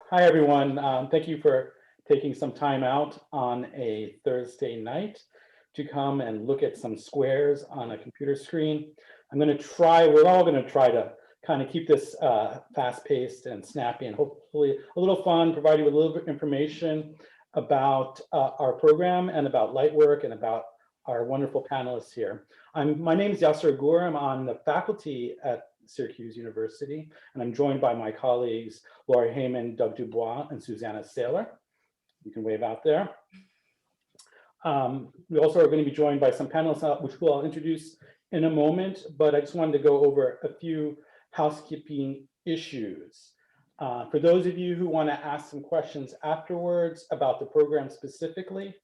Hi, everyone. Thank you for taking some time out on a Thursday night to come and look at some squares on a computer screen. We're all going to try to kind of keep this fast-paced and snappy and hopefully a little fun, provide you with a little bit of information about our program and about Lightwork and about our wonderful panelists here. My name is Yasser Gur. I'm on the faculty at Syracuse University, and I'm joined by my colleagues, Laurie Heyman, Doug Dubois, and Susanna Saylor. You can wave out there. We also are going to be joined by some panelists, which I'll introduce in a moment, but I just wanted to go over a few housekeeping issues. For those of you who want to ask some questions afterwards about the program specifically,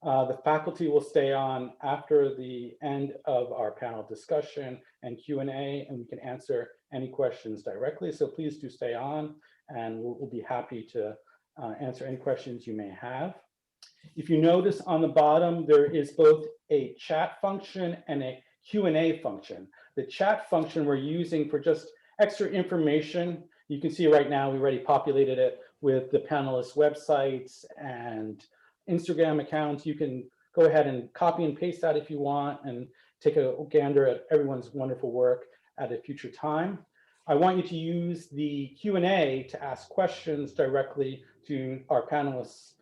the faculty will stay on after the end of our panel discussion and Q&A, and we can answer any questions directly. So please do stay on, and we'll be happy to answer any questions you may have. If you notice on the bottom, there is both a chat function and a Q&A function. The chat function we're using for just extra information. You can see right now we already populated it with the panelists' websites and Instagram accounts. You can go ahead and copy and paste that if you want and take a gander at everyone's wonderful work at a future time. I want you to use the Q&A to ask questions directly to our panelists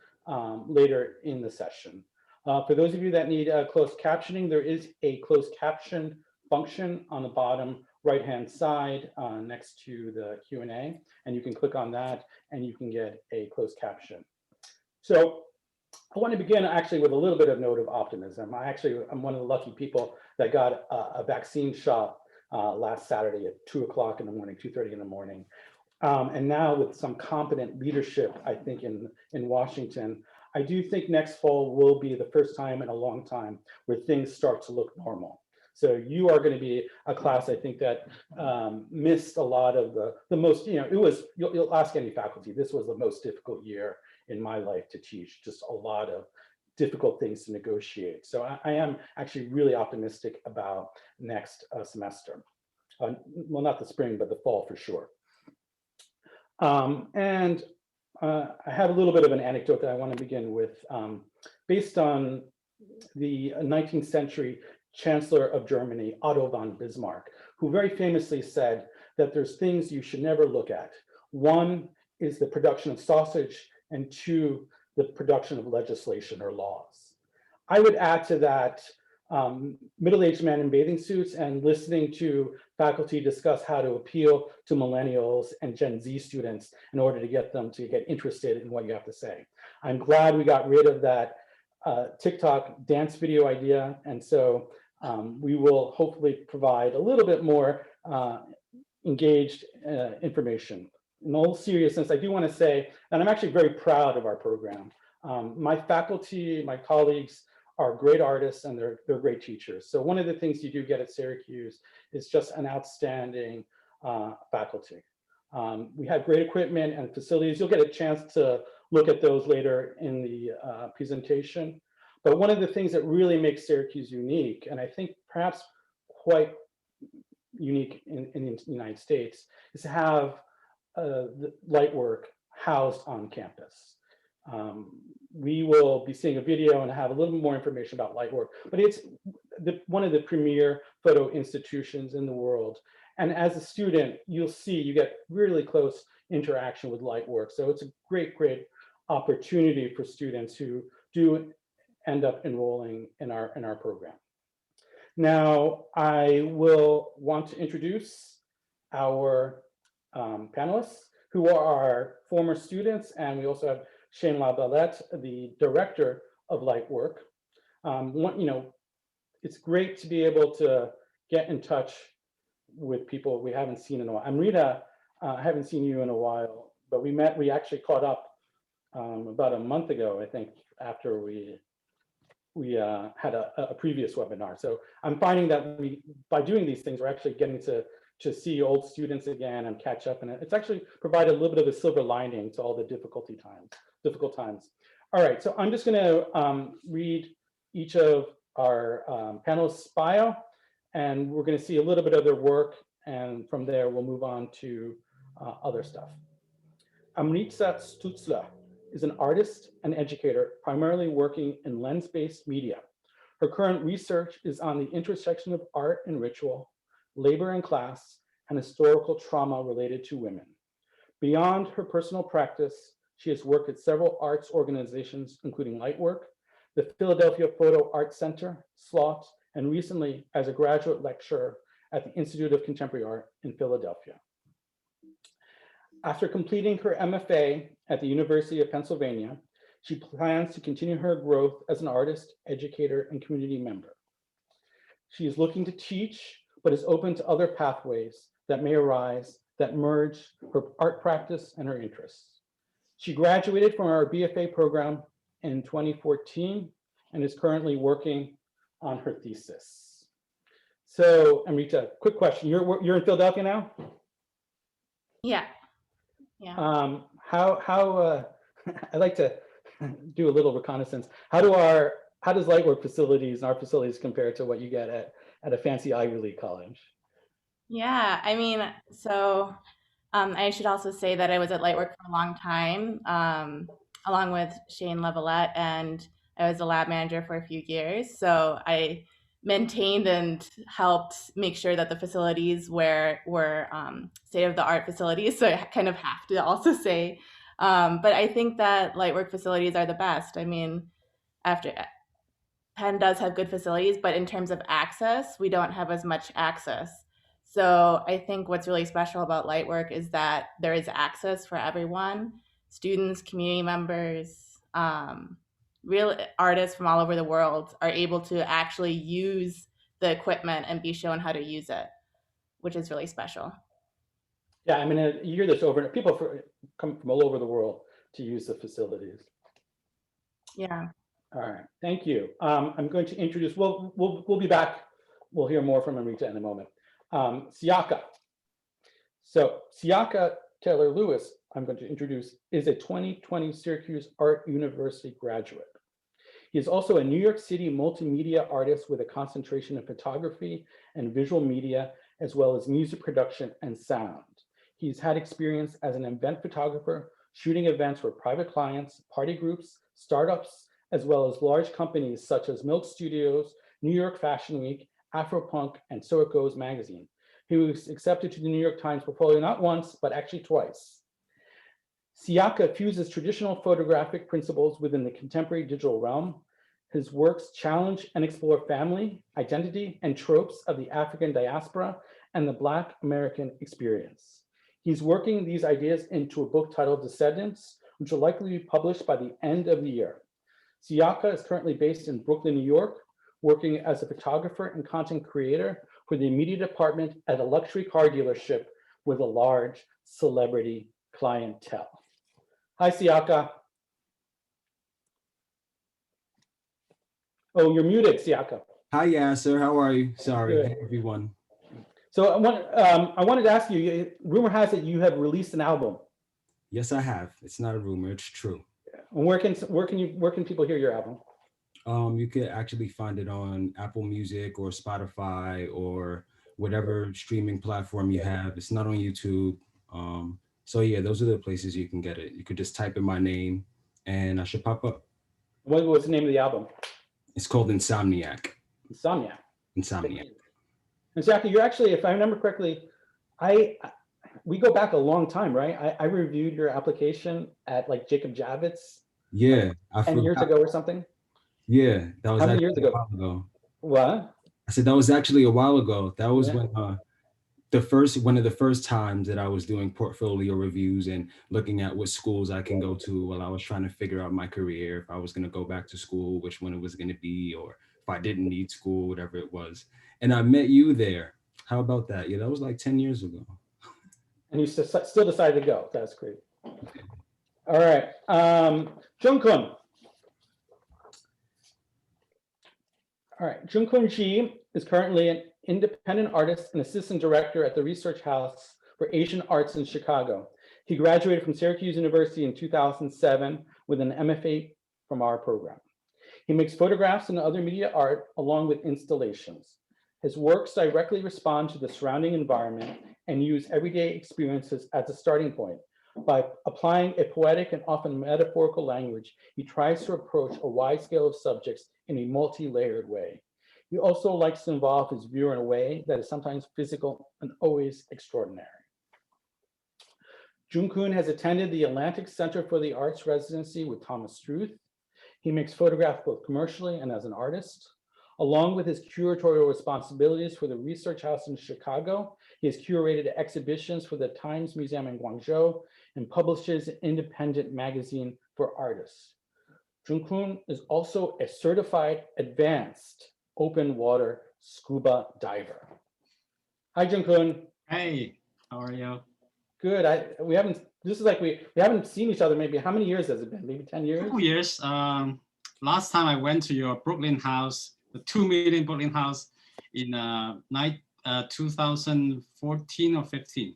later in the session. For those of you that need closed captioning, there is a closed caption function on the bottom right-hand side next to the Q&A, and you can click on that and you can get a closed caption. So I want to begin actually with a little bit of note of optimism. I'm one of the lucky people that got a vaccine shot last Saturday at 2 o'clock in the morning, 2:30 in the morning. And now with some competent leadership, I think in Washington, I do think next fall will be the first time in a long time where things start to look normal. So you are going to be a class, I think, that missed a lot of the most, you'll ask any faculty, this was the most difficult year in my life to teach, just a lot of difficult things to negotiate. So I am actually really optimistic about next semester. Well, not the spring, but the fall for sure. I have a little bit of an anecdote that I want to begin with. Based on the 19th century Chancellor of Germany, Otto von Bismarck, who very famously said that there's things you should never look at. One is the production of sausage, and two, the production of legislation or laws. I would add to that middle-aged men in bathing suits and listening to faculty discuss how to appeal to millennials and Gen Z students in order to get them to get interested in what you have to say. I'm glad we got rid of that TikTok dance video idea, and so we will hopefully provide a little bit more engaged information. In all seriousness, I do want to say, and I'm actually very proud of our program. My faculty, my colleagues are great artists and they're great teachers. So one of the things you do get at Syracuse is just an outstanding faculty. We have great equipment and facilities. You'll get a chance to look at those later in the presentation. But one of the things that really makes Syracuse unique, and I think perhaps quite unique in the United States, is to have the Lightwork housed on campus. We will be seeing a video and have a little more information about Lightwork, but it's one of the premier photo institutions in the world. And as a student, you'll see you get really close interaction with Lightwork. So it's a great, great opportunity for students who do end up enrolling in our program. Now, I will want to introduce our panelists who are our former students, and we also have Shane LaVallette, the director of Lightwork. It's great to be able to get in touch with people we haven't seen in a while. Amrita, I haven't seen you in a while, but we actually caught up about a month ago, I think, after we had a previous webinar. So I'm finding that by doing these things, we're actually getting to see old students again and catch up. And it's actually provided a little bit of a silver lining to all the difficult times. All right, so I'm just gonna read each of our panelists' bio, and we're gonna see a little bit of their work, and from there we'll move on to other stuff. Amritza Stutzla is an artist and educator, primarily working in lens-based media. Her current research is on the intersection of art and ritual, labor and class, and historical trauma related to women. Beyond her personal practice, she has worked at several arts organizations, including Lightwork, the Philadelphia Photo Art Center, SLOT, and recently as a graduate lecturer at the Institute of Contemporary Art in Philadelphia. After completing her MFA at the University of Pennsylvania, she plans to continue her growth as an artist, educator, and community member. She is looking to teach, but is open to other pathways that may arise that merge her art practice and her interests. She graduated from our BFA program in 2014 and is currently working on her thesis. So, Amrita, quick question. You're in Philadelphia now? Yeah. I'd like to do a little reconnaissance. How does Lightwork facilities and our facilities compare to what you get at a fancy Ivy League college? Yeah, I mean, so I should also say that I was at Lightwork for a long time, along with Shane Levelette, and I was a lab manager for a few years. So I maintained and helped make sure that the facilities were state-of-the-art facilities. So I kind of have to also say, but I think that Lightwork facilities are the best. I mean, after Penn does have good facilities, but in terms of access, we don't have as much access. So I think what's really special about Lightwork is that there is access for everyone, students, community members, real artists from all over the world are able to actually use the equipment and be shown how to use it, which is really special. Yeah, I mean, you hear this over, people come from all over the world to use the facilities. Yeah. All right, thank you. I'm going to introduce, we'll be back. We'll hear more from Amrita in a moment. Siaka. So Siaka Taylor-Lewis, I'm going to introduce, is a 2020 Syracuse Art University graduate. He is also a New York City multimedia artist with a concentration in photography and visual media, as well as music production and sound. He's had experience as an event photographer, shooting events for private clients, party groups, startups, as well as large companies such as Milk Studios, New York Fashion Week, Afropunk, and So It Goes magazine. He was accepted to the New York Times portfolio not once, but actually twice. Siaka fuses traditional photographic principles within the contemporary digital realm. His works challenge and explore family, identity, and tropes of the African diaspora and the Black American experience. He's working these ideas into a book titled Descendants, which will likely be published by the end of the year. Siaka is currently based in Brooklyn, New York, working as a photographer and content creator for the media department at a luxury car dealership with a large celebrity clientele. Hi, Siaka. Oh, you're muted, Siaka. Hi, Yasser. How are you? Sorry, Good. hey, everyone. So I wanted to ask you, rumor has it you have released an album. Yes, I have. It's not a rumor. It's true. And where can people hear your album? You could actually find it on Apple Music or Spotify or whatever streaming platform you have. It's not on YouTube. So yeah, those are the places you can get it. You could just type in my name and I should pop up. What was the name of the album? It's called Insomniac. Insomniac. Insomniac. And Siaka, you're actually, if I remember correctly, we go back a long time, right? I reviewed your application at like Jacob Javits. Yeah, 10 years ago or something. Yeah, that was how many years ago? A while ago. What? I said that was actually a while ago. That was when one of the first times that I was doing portfolio reviews and looking at what schools I can go to while I was trying to figure out my career, if I was going to go back to school, which one it was going to be, or if I didn't need school, whatever it was. And I met you there. How about that? Yeah, that was like 10 years ago. And you still decided to go. That's great. All right. Jungkook. All right. Jungkook Ji is currently an independent artist and assistant director at the Research House for Asian Arts in Chicago. He graduated from Syracuse University in 2007 with an MFA from our program. He makes photographs and other media art along with installations. His works directly respond to the surrounding environment and use everyday experiences as a starting point, By applying a poetic and often metaphorical language, he tries to approach a wide scale of subjects in a multi-layered way. He also likes to involve his viewer in a way that is sometimes physical and always extraordinary. Jun-kun has attended the Atlantic Center for the Arts residency with Thomas Struth. He makes photographs both commercially and as an artist. Along with his curatorial responsibilities for the Research House in Chicago, he has curated exhibitions for the Times Museum in Guangzhou and publishes an independent magazine for artists. Jun-kun is also a certified advanced open water scuba diver. Hi, Jun-kun. Hey, how are you? Good. We haven't seen each other maybe, how many years has it been? Maybe 10 years? 2 years. Last time I went to your Brooklyn house, the 2 million Brooklyn house in 2014 or 15.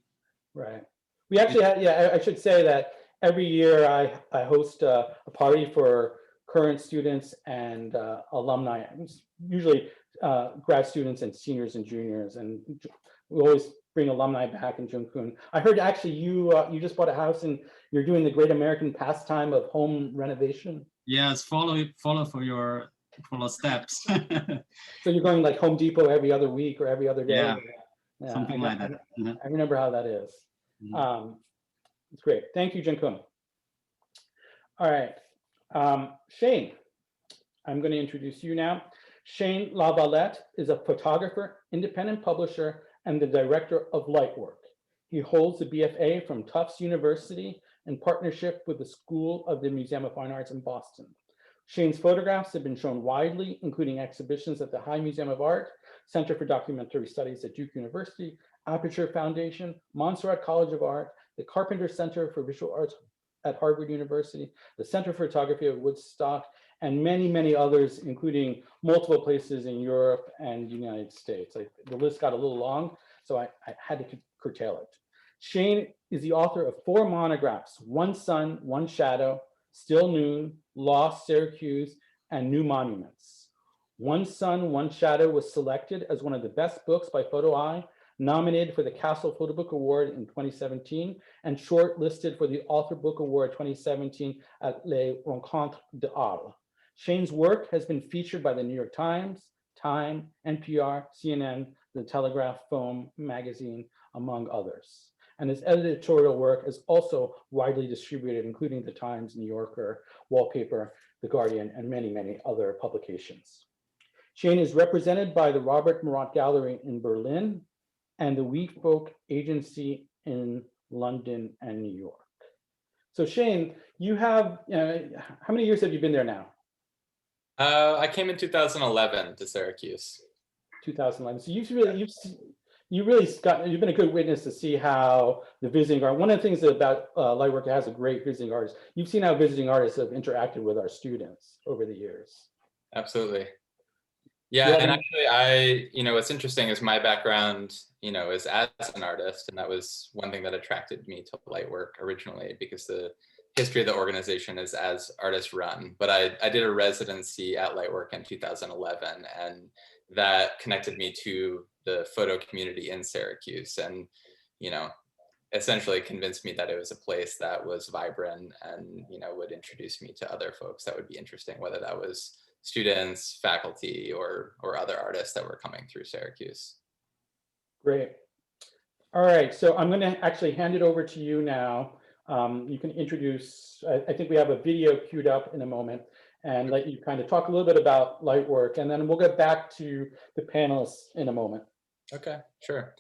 Right. We actually had, yeah, I should say that every year I host a party for current students and alumni, usually grad students and seniors and juniors, and we always bring alumni back in Jun-kun. I heard actually you just bought a house and you're doing the great American pastime of home renovation. Yes, follow for your steps. So you're going like Home Depot every other week or every other day? Yeah, something like that. I remember how that is. It's great. Thank you, Jun-kun. All right. Shane, I'm going to introduce you now. Shane Lavalette is a photographer, independent publisher, and the director of Lightwork. He holds a BFA from Tufts University in partnership with the School of the Museum of Fine Arts in Boston. Shane's photographs have been shown widely, including exhibitions at the High Museum of Art, Center for Documentary Studies at Duke University, Aperture Foundation, Montserrat College of Art, the Carpenter Center for Visual Arts at Harvard University, the Center for Photography of Woodstock, and many, many others, including multiple places in Europe and the United States. The list got a little long, so I had to curtail it. Shane is the author of 4 monographs, One Sun, One Shadow, Still Noon, Lost Syracuse, and New Monuments. One Sun, One Shadow was selected as one of the best books by Photo Eye, nominated for the Castle Photo Book Award in 2017, and shortlisted for the Author Book Award 2017 at Les Rencontres de Arles. Shane's work has been featured by the New York Times, Time, NPR, CNN, The Telegraph, Foam magazine, among others. And his editorial work is also widely distributed, including the Times, New Yorker, Wallpaper, The Guardian, and many, many other publications. Shane is represented by the Robert Murat Gallery in Berlin and the We Folk Agency in London and New York. So Shane, you have, how many years have you been there now? I came in 2011 to Syracuse. 2011. So you've been a good witness to see how the visiting art. One of the things about Lightwork has a great visiting artist. You've seen how visiting artists have interacted with our students over the years. Absolutely. Yeah, and actually, what's interesting is my background, is as an artist, and that was one thing that attracted me to Lightwork originally, because the history of the organization is as artist run. But I did a residency at Lightwork in 2011, and that connected me to the photo community in Syracuse, and essentially convinced me that it was a place that was vibrant and would introduce me to other folks that would be interesting, whether that was students, faculty, or other artists that were coming through Syracuse. Great. All right, so I'm going to actually hand it over to you now. You can introduce, I think we have a video queued up in a moment, and let you kind of talk a little bit about Lightwork, and then we'll get back to the panelists in a moment. Okay, sure.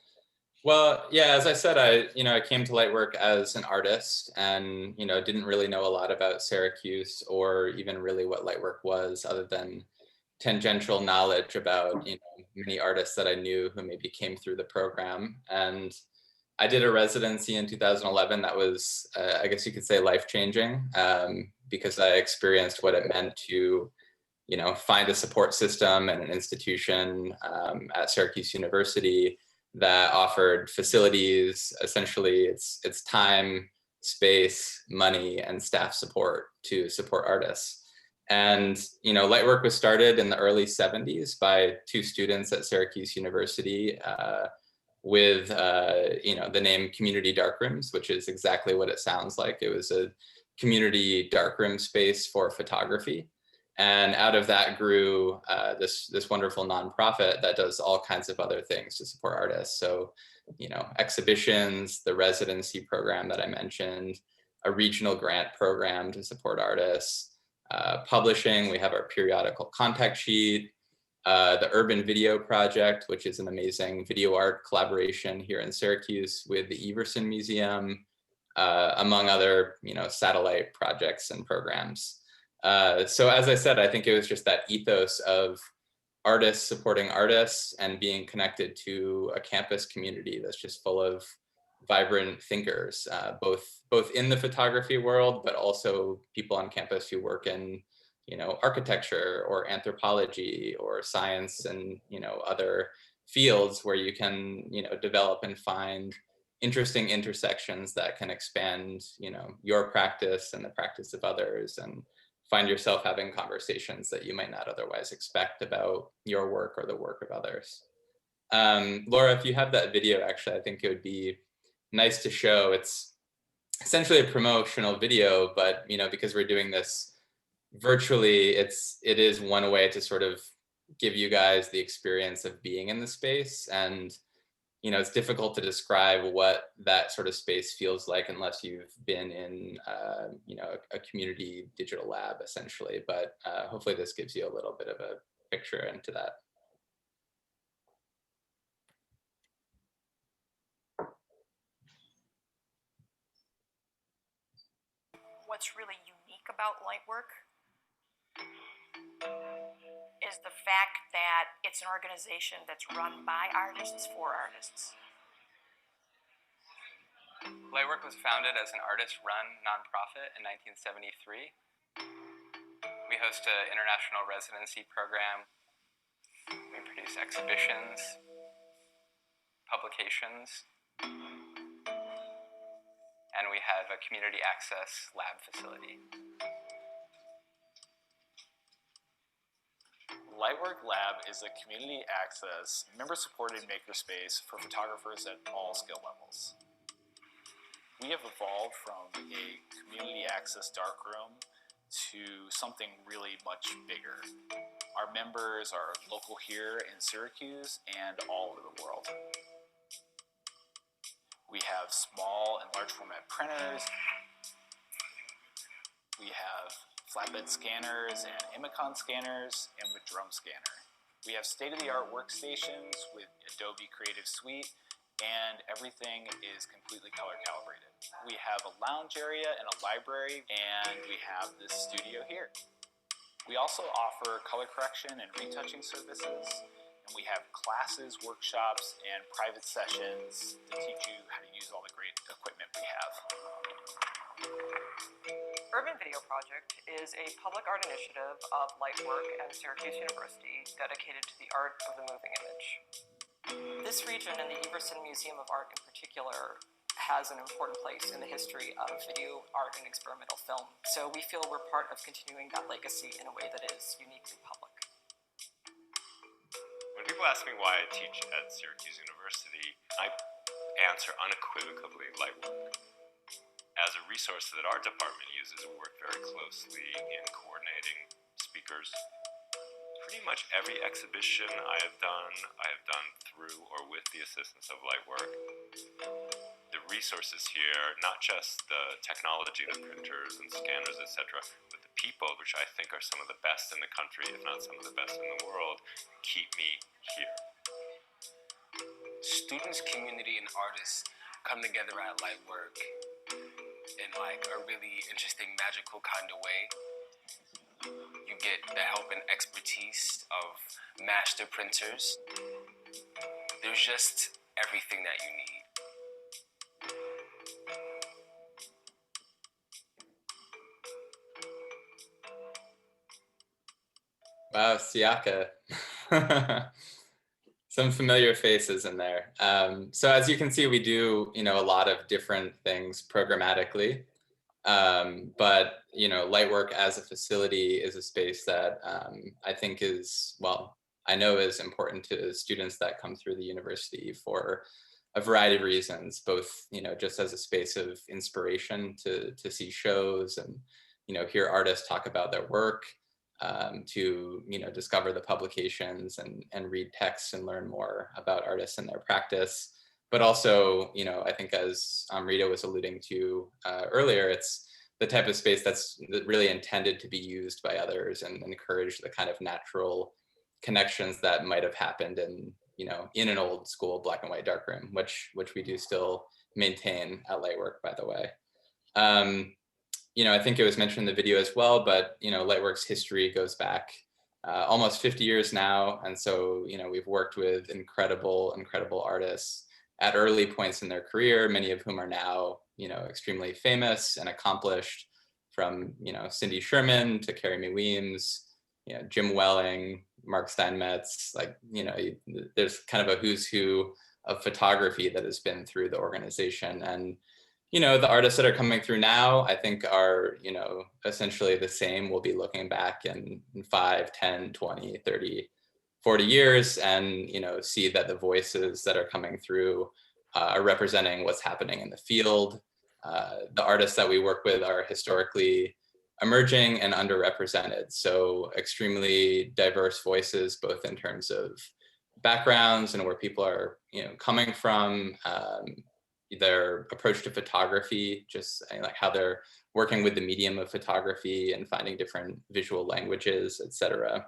Well, yeah, as I said, I came to Lightwork as an artist, and didn't really know a lot about Syracuse or even really what Lightwork was, other than tangential knowledge about many artists that I knew who maybe came through the program. And I did a residency in 2011 that was, I guess you could say, life-changing, because I experienced what it meant to find a support system and an institution at Syracuse University that offered facilities, essentially it's time, space, money, and staff support to support artists. And Lightwork was started in the early 70s by 2 students at Syracuse University, with, the name Community Darkrooms, which is exactly what it sounds like. It was a community darkroom space for photography. And out of that grew this wonderful nonprofit that does all kinds of other things to support artists. So, exhibitions, the residency program that I mentioned, a regional grant program to support artists, publishing. We have our periodical contact sheet, the Urban Video Project, which is an amazing video art collaboration here in Syracuse with the Everson Museum, among other, satellite projects and programs. So as I said, I think it was just that ethos of artists supporting artists and being connected to a campus community that's just full of vibrant thinkers, both in the photography world, but also people on campus who work in, architecture or anthropology or science and, other fields where you can, develop and find interesting intersections that can expand, your practice and the practice of others, and find yourself having conversations that you might not otherwise expect about your work or the work of others. Laura, if you have that video, actually, I think it would be nice to show. It's essentially a promotional video, but because we're doing this virtually, it is one way to sort of give you guys the experience of being in the space. And it's difficult to describe what that sort of space feels like unless you've been in a community digital lab, essentially. But hopefully this gives you a little bit of a picture into that. What's really unique about Lightwork is the fact that it's an organization that's run by artists for artists. Lightwork was founded as an artist-run nonprofit in 1973. We host an international residency program. We produce exhibitions, publications, and we have a community access lab facility. Lightwork Lab is a community access, member-supported makerspace for photographers at all skill levels. We have evolved from a community access darkroom to something really much bigger. Our members are local here in Syracuse and all over the world. We have small and large format printers. We have flatbed scanners and Imicon scanners, and with drum scanner. We have state-of-the-art workstations with Adobe Creative Suite, and everything is completely color calibrated. We have a lounge area and a library, and we have this studio here. We also offer color correction and retouching services, and we have classes, workshops, and private sessions to teach you how to use all the great equipment we have. Urban Video Project is a public art initiative of Lightwork and Syracuse University dedicated to the art of the moving image. This region and the Everson Museum of Art in particular has an important place in the history of video art and experimental film. So we feel we're part of continuing that legacy in a way that is uniquely public. When people ask me why I teach at Syracuse University, I answer unequivocally Lightwork. As a resource that our department uses, we work very closely in coordinating speakers. Pretty much every exhibition I have done through or with the assistance of Lightwork. The resources here, not just the technology, the printers and scanners, etc., but the people, which I think are some of the best in the country, if not some of the best in the world, keep me here. Students, community, and artists come together at Lightwork in like a really interesting, magical kind of way. You get the help and expertise of master printers. There's just everything that you need. Wow, Siaka. Some familiar faces in there. So as you can see, we do, a lot of different things programmatically. But, Lightwork as a facility is a space that I think is, well, I know is important to students that come through the university for a variety of reasons, both, just as a space of inspiration to see shows and, hear artists talk about their work, to, discover the publications and read texts and learn more about artists and their practice. But also, I think as Rita was alluding to earlier, it's the type of space that's really intended to be used by others and encourage the kind of natural connections that might have happened in an old school black and white darkroom, which we do still maintain at Lightwork, by the way. I think it was mentioned in the video as well, but Lightwork's history goes back almost 50 years now, and so we've worked with incredible artists at early points in their career, many of whom are now extremely famous and accomplished, from Cindy Sherman to Carrie Mae Weems, Jim Welling, Mark Steinmetz. There's kind of a who's who of photography that has been through the organization. And the artists that are coming through now, I think, are essentially the same. We'll be looking back in 5, 10, 20, 30, 40 years and see that the voices that are coming through are representing what's happening in the field. The artists that we work with are historically emerging and underrepresented, so extremely diverse voices, both in terms of backgrounds and where people are coming from, their approach to photography, just like how they're working with the medium of photography and finding different visual languages, etc.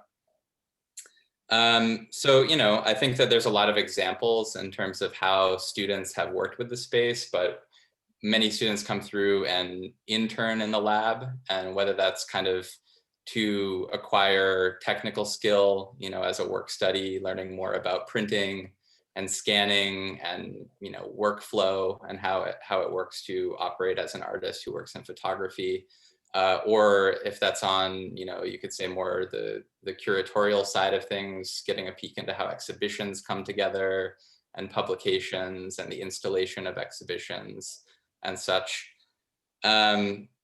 So, I think that there's a lot of examples in terms of how students have worked with the space, but many students come through and intern in the lab, and whether that's kind of to acquire technical skill, as a work study, learning more about printing and scanning and, workflow and how it works to operate as an artist who works in photography. Or if that's on, you could say more the curatorial side of things, getting a peek into how exhibitions come together and publications and the installation of exhibitions and such.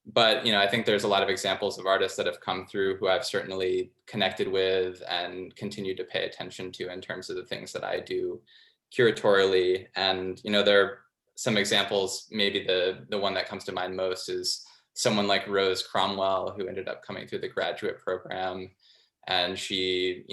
But, I think there's a lot of examples of artists that have come through who I've certainly connected with and continue to pay attention to in terms of the things that I do curatorially. And, there are some examples, maybe the one that comes to mind most is someone like Rose Cromwell, who ended up coming through the graduate program. And she,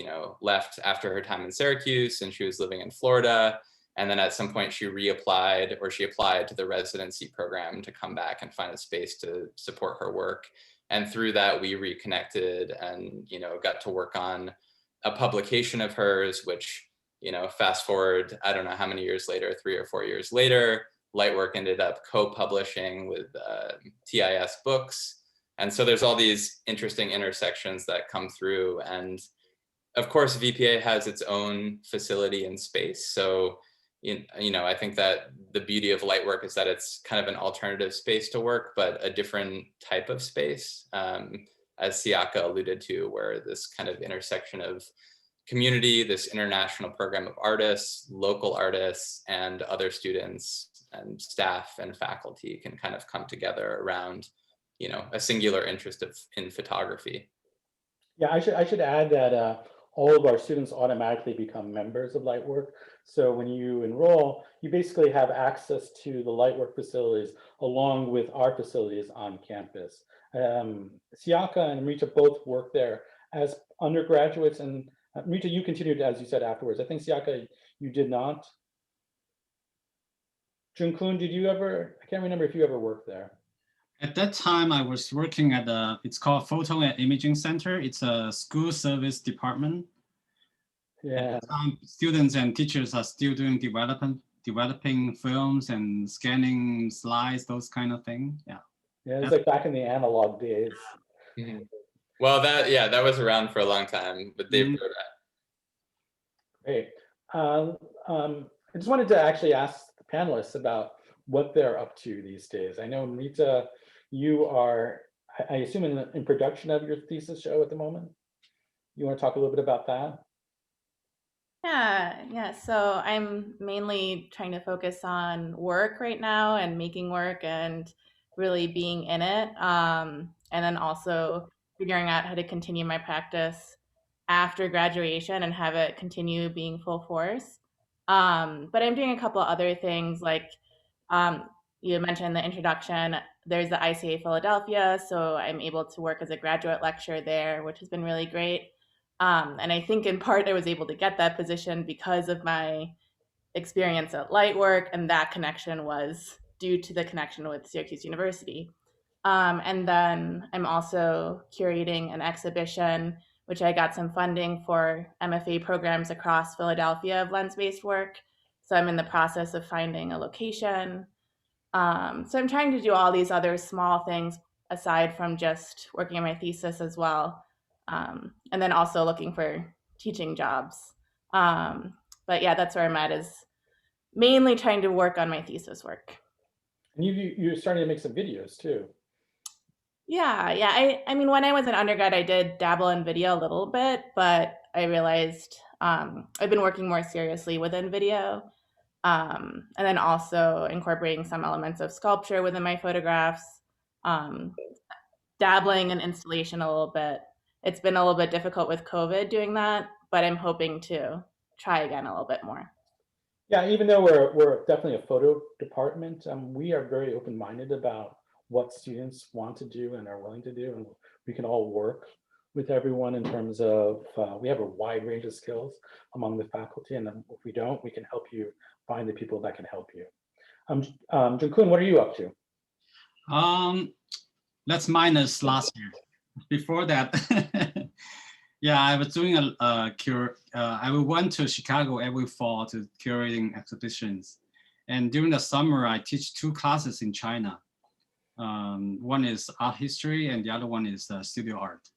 left after her time in Syracuse, and she was living in Florida. And then at some point she applied to the residency program to come back and find a space to support her work. And through that, we reconnected and, got to work on a publication of hers, which, fast forward, I don't know how many years later, 3 or 4 years later, Lightwork ended up co-publishing with TIS Books. And so there's all these interesting intersections that come through. And of course, VPA has its own facility and space. So, I think that the beauty of Lightwork is that it's kind of an alternative space to work, but a different type of space, as Siaka alluded to, where this kind of intersection of community, this international program of artists, local artists, and other students and staff and faculty can kind of come together around, a singular interest in photography. Yeah, I should add that all of our students automatically become members of Lightwork. So when you enroll, you basically have access to the Lightwork facilities along with our facilities on campus. Siaka and Rita both work there as undergraduates, and Rita, you continued, as you said, afterwards. I think Siaka, you did not. Junkun, did you ever? I can't remember if you ever worked there. At that time, I was working at it's called Photo and Imaging Center. It's a school service department. Yeah. At the time, students and teachers are still doing developing films and scanning slides, those kind of things. Yeah. Yeah, it's like back in the analog days. Mm-hmm. Well, that was around for a long time, but they've grown that. Great. I just wanted to actually ask the panelists about what they're up to these days. I know, Rita, you are, I assume, in production of your thesis show at the moment. You want to talk a little bit about that? Yeah. So I'm mainly trying to focus on work right now and making work and really being in it. And then also figuring out how to continue my practice after graduation and have it continue being full force. But I'm doing a couple other things like you mentioned the introduction. There's the ICA Philadelphia, so I'm able to work as a graduate lecturer there, which has been really great. And I think in part I was able to get that position because of my experience at Lightwork, and that connection was due to the connection with Syracuse University. And then I'm also curating an exhibition, which I got some funding for MFA programs across Philadelphia of lens-based work. So I'm in the process of finding a location. So I'm trying to do all these other small things aside from just working on my thesis as well. And then also looking for teaching jobs. But yeah, that's where I'm at, is mainly trying to work on my thesis work. And you're starting to make some videos too. Yeah. I mean, when I was an undergrad, I did dabble in video a little bit, but I realized I've been working more seriously within video. And then also incorporating some elements of sculpture within my photographs, dabbling in installation a little bit. It's been a little bit difficult with COVID doing that, but I'm hoping to try again a little bit more. Yeah, even though we're definitely a photo department, we are very open-minded about what students want to do and are willing to do, and we can all work with everyone in terms of we have a wide range of skills among the faculty, and then if we don't, we can help you find the people that can help you. Junkun, what are you up to? Let's minus last year. Before that, yeah, I was doing I went to Chicago every fall to curating exhibitions. And during the summer, I teach 2 classes in China. One is art history and the other one is studio art.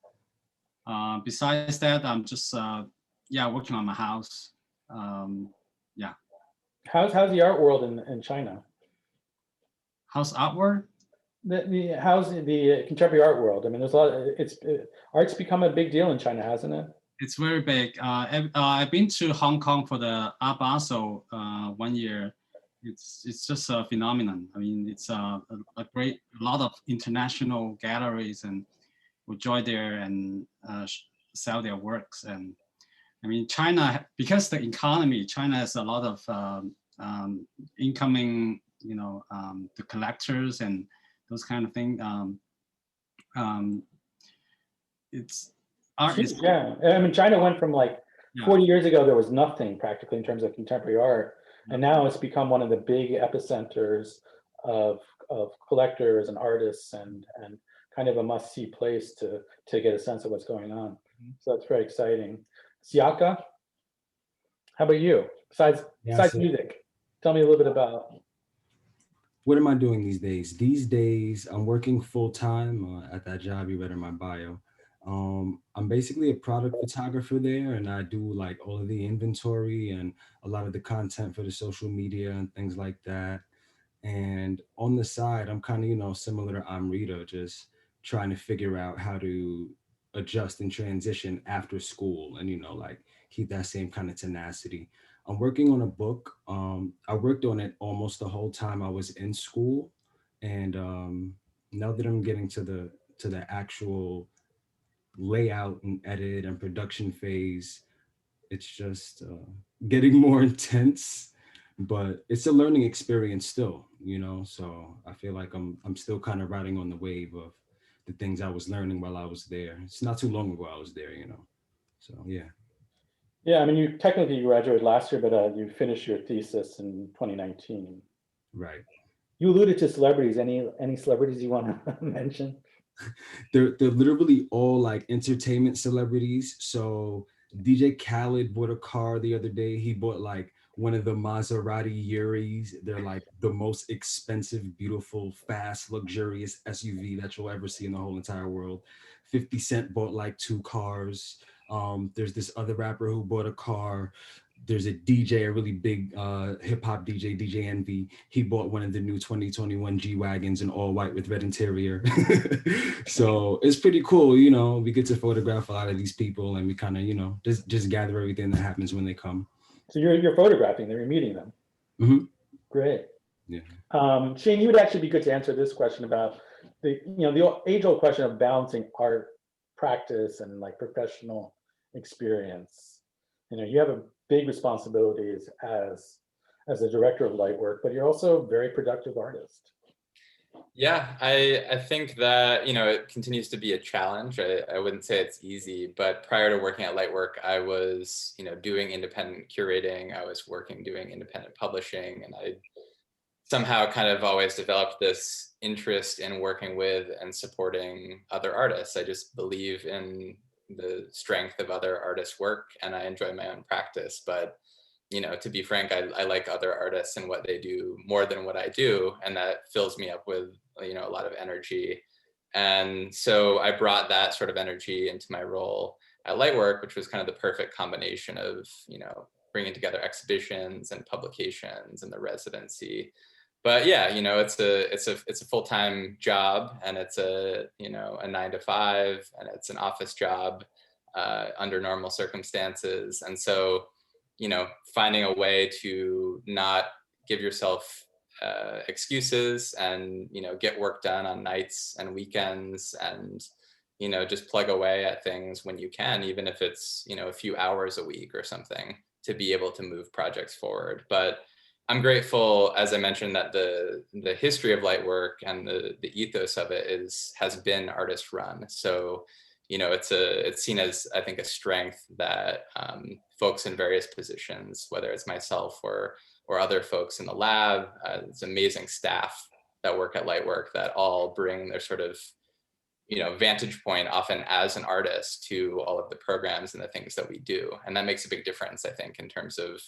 Besides that, I'm just working on my house. Yeah. How's the art world in China? How's artwork? How's the contemporary art world? I mean, there's a lot. Art's become a big deal in China, hasn't it? It's very big. I've been to Hong Kong for the Art Basel 1 year. It's just a phenomenon. I mean, it's a lot of international galleries and will join there and sell their works. And I mean, China, because the economy, China has a lot of incoming, the collectors and those kind of things. It's art is, yeah. I mean, China went from like 40 years ago, there was nothing practically in terms of contemporary art. And now it's become one of the big epicenters of collectors and artists, and kind of a must-see place to get a sense of what's going on. So that's very exciting. Siaka, how about you? Besides music, tell me a little bit about. What am I doing these days? These days, I'm working full-time at that job you read in my bio. I'm basically a product photographer there, and I do like all of the inventory and a lot of the content for the social media and things like that. And on the side, I'm kind of, similar to Amrita, just trying to figure out how to adjust and transition after school and, like keep that same kind of tenacity. I'm working on a book. I worked on it almost the whole time I was in school. And now that I'm getting to the actual layout and edit and production phase, it's just getting more intense, but it's a learning experience still, so I feel like I'm still kind of riding on the wave of the things I was learning while I was there. It's not too long ago I was there, so yeah, I mean, you technically graduated last year, but you finished your thesis in 2019. Right. You alluded to celebrities. Any celebrities you want to mention? They're literally all like entertainment celebrities. So DJ Khaled bought a car the other day. He bought like one of the Maserati Uris. They're like the most expensive, beautiful, fast, luxurious SUV that you'll ever see in the whole entire world. 50 Cent bought like 2 cars. There's this other rapper who bought a car. There's a DJ, a really big hip hop DJ, DJ Envy. He bought one of the new 2021 G-Wagons in all white with red interior. So it's pretty cool, we get to photograph a lot of these people, and we kind of, just gather everything that happens when they come. So you're photographing them, you're meeting them. Mm-hmm. Great. Yeah. Shane, you would actually be good to answer this question about the age-old question of balancing art practice and like professional experience. You have a big responsibilities as a director of light work, but you're also a very productive artist. Yeah, I think that, it continues to be a challenge. I wouldn't say it's easy, but prior to working at Lightwork, I was, doing independent curating. I was doing independent publishing, and I somehow kind of always developed this interest in working with and supporting other artists. I just believe in the strength of other artists' work, and I enjoy my own practice. But to be frank, I like other artists and what they do more than what I do, and that fills me up with a lot of energy. And so I brought that sort of energy into my role at Lightwork, which was kind of the perfect combination of bringing together exhibitions and publications and the residency. But yeah, it's a full-time job, and it's a 9 to 5, and it's an office job under normal circumstances. And so finding a way to not give yourself excuses and get work done on nights and weekends, and just plug away at things when you can, even if it's a few hours a week or something, to be able to move projects forward. But I'm grateful, as I mentioned, that the history of Lightwork and the ethos of it has been artist run. So it's seen as, I think, a strength that folks in various positions, whether it's myself or other folks in the lab, it's amazing staff that work at Lightwork that all bring their sort of vantage point, often as an artist, to all of the programs and the things that we do. And that makes a big difference, I think, in terms of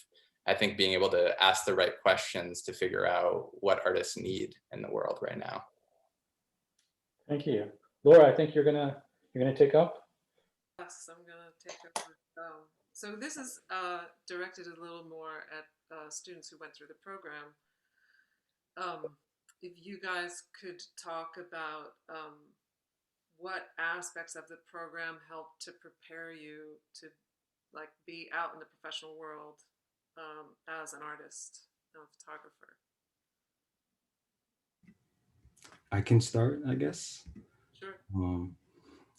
being able to ask the right questions to figure out what artists need in the world right now. Thank you. Laura, I think you're gonna take up. Yes, I'm gonna take over. So this is directed a little more at students who went through the program. If you guys could talk about what aspects of the program helped to prepare you to be out in the professional world as an artist and a photographer. I can start, I guess. Sure.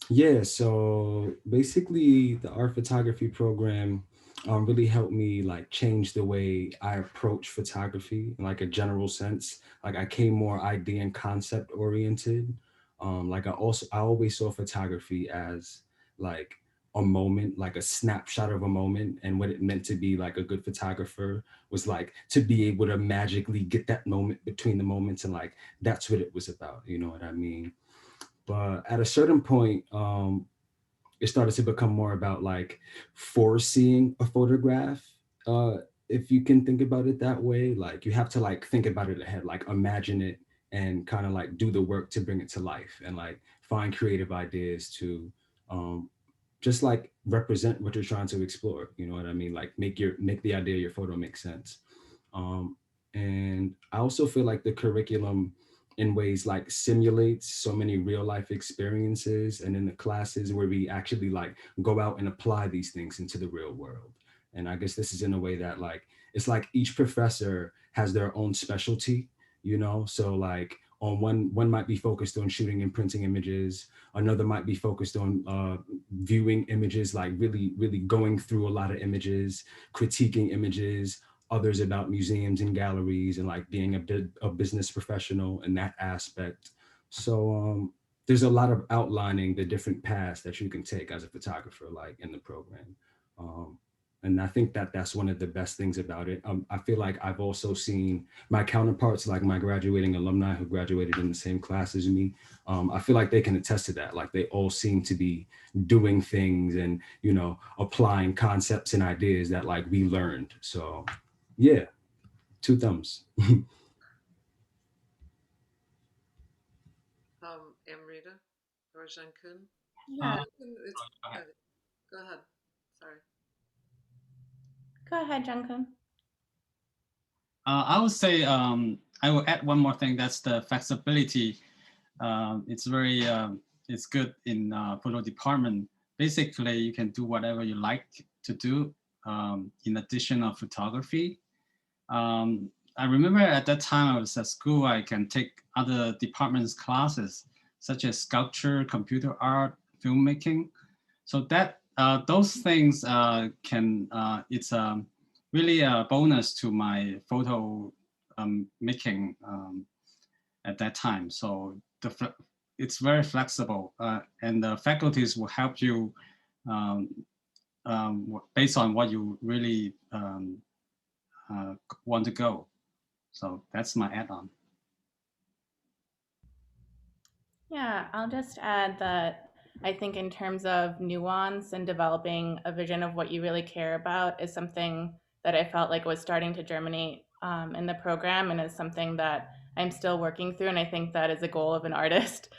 Yeah, so basically the art photography program really helped me change the way I approach photography in a general sense. I came more idea and concept oriented. I always saw photography as a moment, a snapshot of a moment, and what it meant to be a good photographer was to be able to magically get that moment between the moments, and that's what it was about, you know what I mean? But at a certain point, it started to become more about foreseeing a photograph. If you can think about it that way, you have to think about it ahead, imagine it, and kind of do the work to bring it to life, and find creative ideas to just represent what you're trying to explore. You know what I mean? Make the idea of your photo make sense. And I also feel the curriculum in ways simulates so many real life experiences, and in the classes where we actually go out and apply these things into the real world. And I guess this is in a way that it's each professor has their own specialty, so on one might be focused on shooting and printing images, another might be focused on viewing images, really going through a lot of images, critiquing images, others about museums and galleries, and being a business professional in that aspect. So there's a lot of outlining the different paths that you can take as a photographer in the program. And I think that's one of the best things about it. I feel I've also seen my counterparts, my graduating alumni who graduated in the same class as me. I feel they can attest to that. They all seem to be doing things and, applying concepts and ideas that we learned. So yeah, 2 thumbs. Amrita or Jean-Kun? Yeah. Go ahead. Sorry. Go ahead, Jungkook. I would say I will add one more thing. That's the flexibility. It's good in photo department. Basically, you can do whatever you like to do in addition of photography. I remember at that time I was at school, I can take other departments classes, such as sculpture, computer art, filmmaking. So that those things can, it's really a bonus to my photo making at that time. So it's very flexible, and the faculties will help you based on what you really want to go. So that's my add-on. Yeah, I'll just add that I think in terms of nuance and developing a vision of what you really care about is something that I felt like was starting to germinate in the program, and is something that I'm still working through. And I think that is a goal of an artist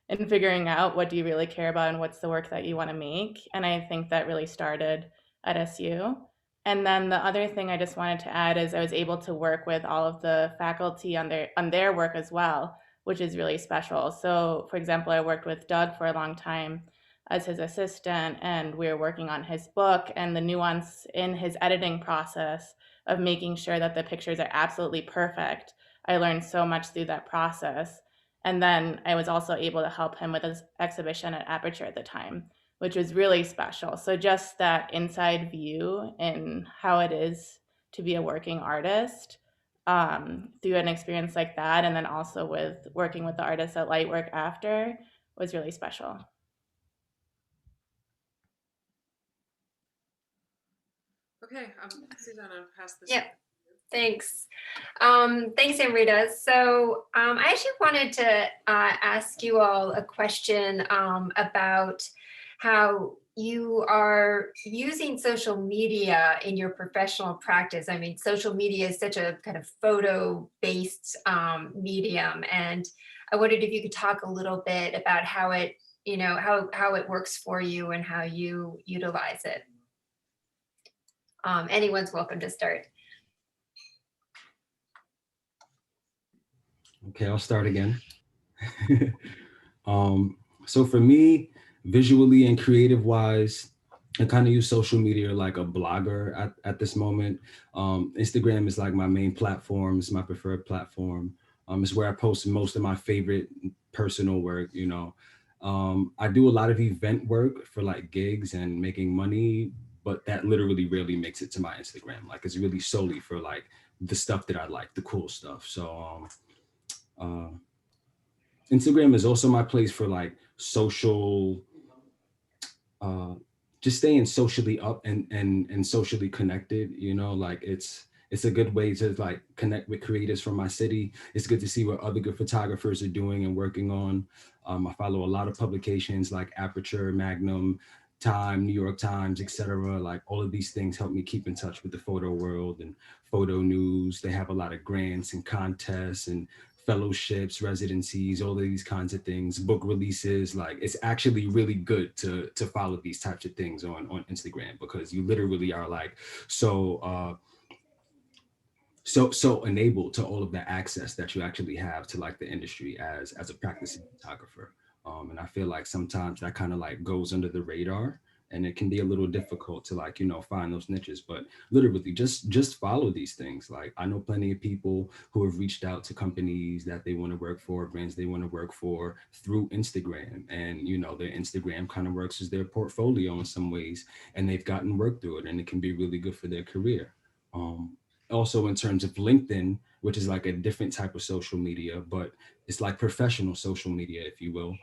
in figuring out what do you really care about and what's the work that you want to make. And I think that really started at SU. And then the other thing I just wanted to add is I was able to work with all of the faculty on their work as well, which is really special. So for example, I worked with Doug for a long time as his assistant, and we were working on his book, and the nuance in his editing process of making sure that the pictures are absolutely perfect. I learned so much through that process. And then I was also able to help him with his exhibition at Aperture at the time, which was really special. So just that inside view in how it is to be a working artist through an experience like that, and then also with working with the artists at Lightwork after, was really special. Okay, Susanna, pass this. Yep. Thanks. Thanks, Amrita. So I actually wanted to ask you all a question about how you are using social media in your professional practice. I mean, social media is such a kind of photo-based medium, and I wondered if you could talk a little bit about how it, how it works for you and how you utilize it. Anyone's welcome to start. Okay, I'll start again. So for me, visually and creative wise, I kind of use social media like a blogger at this moment. Instagram is like my main platform, it's my preferred platform. It's where I post most of my favorite personal work, I do a lot of event work for like gigs and making money, but that literally rarely makes it to my Instagram. Like it's really solely for like the stuff that I like, the cool stuff. So Instagram is also my place for like social, just staying socially up and socially connected, like it's a good way to like connect with creators from my city. It's good to see what other good photographers are doing and working on. I follow a lot of publications like Aperture, Magnum, Time, New York Times, etc. Like all of these things help me keep in touch with the photo world and photo news. They have a lot of grants and contests and fellowships, residencies, all of these kinds of things, book releases. Like it's actually really good to follow these types of things on Instagram, because you literally are like so enabled to all of the access that you actually have to like the industry as a practicing photographer. And I feel like sometimes that kind of like goes under the radar, and it can be a little difficult to like, find those niches, but literally just follow these things. Like I know plenty of people who have reached out to companies that they want to work for, brands they want to work for through Instagram, and their Instagram kind of works as their portfolio in some ways, and they've gotten work through it, and it can be really good for their career. Also in terms of LinkedIn, which is like a different type of social media, but it's like professional social media, if you will.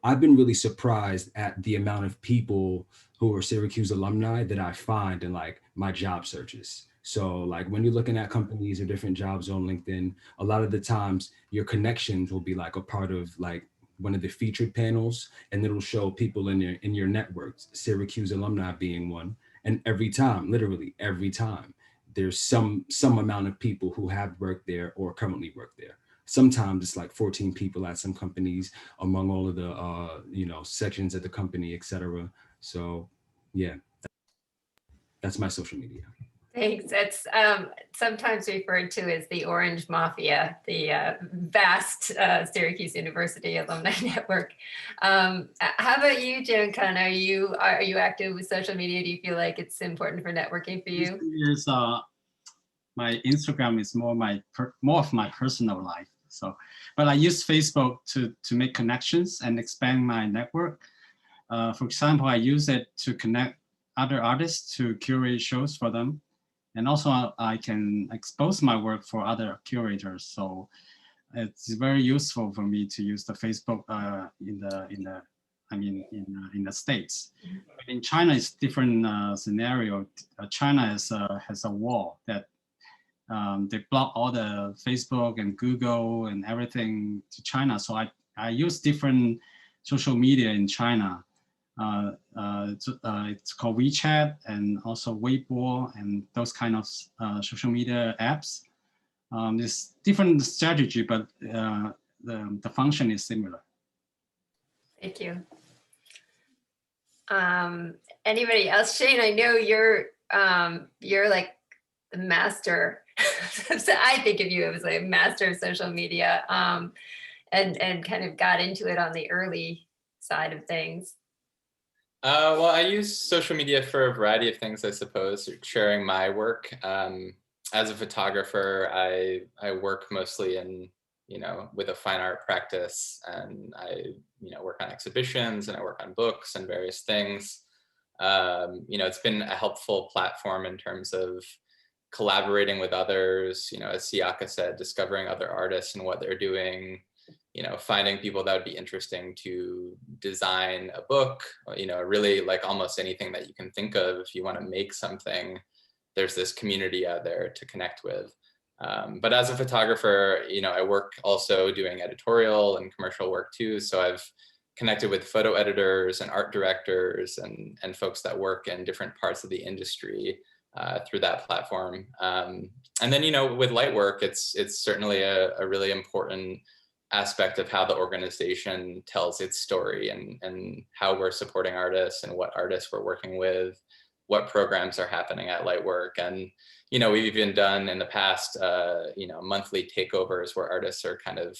I've been really surprised at the amount of people who are Syracuse alumni that I find in like my job searches. So like when you're looking at companies or different jobs on LinkedIn, a lot of the times your connections will be like a part of like one of the featured panels, and it'll show people in your networks, Syracuse alumni being one. And every time, literally every time, there's some amount of people who have worked there or currently work there. Sometimes it's like 14 people at some companies among all of the sections of the company, etc. So yeah, that's my social media. Thanks. It's sometimes referred to as the Orange Mafia, the vast Syracuse University alumni network. How about you, Jian-Kun? Are you active with social media? Do you feel like it's important for networking for you? Yes, my Instagram is more of my personal life. So, but I use Facebook to make connections and expand my network. For example, I use it to connect other artists to curate shows for them. And also I can expose my work for other curators. So it's very useful for me to use the Facebook in the States. In China, it's different scenario. China has a wall that they block all the Facebook and Google and everything to China. So I use different social media in China. It's called WeChat and also Weibo and those kind of social media apps. It's different strategy, but the function is similar. Thank you. Anybody else? Shane, I know you're like the master. So I think of you as like a master of social media, and kind of got into it on the early side of things. Well, I use social media for a variety of things, I suppose, sharing my work. As a photographer, I work mostly in, with a fine art practice, and I, work on exhibitions and I work on books and various things. It's been a helpful platform in terms of collaborating with others, as Siaka said, discovering other artists and what they're doing, finding people that would be interesting to design a book, really like almost anything that you can think of. If you want to make something, there's this community out there to connect with. But as a photographer, I work also doing editorial and commercial work too. So I've connected with photo editors and art directors and folks that work in different parts of the industry through that platform. And then, with Lightwork, it's certainly a really important aspect of how the organization tells its story and how we're supporting artists and what artists we're working with, what programs are happening at Lightwork. And, we've even done in the past, monthly takeovers where artists are kind of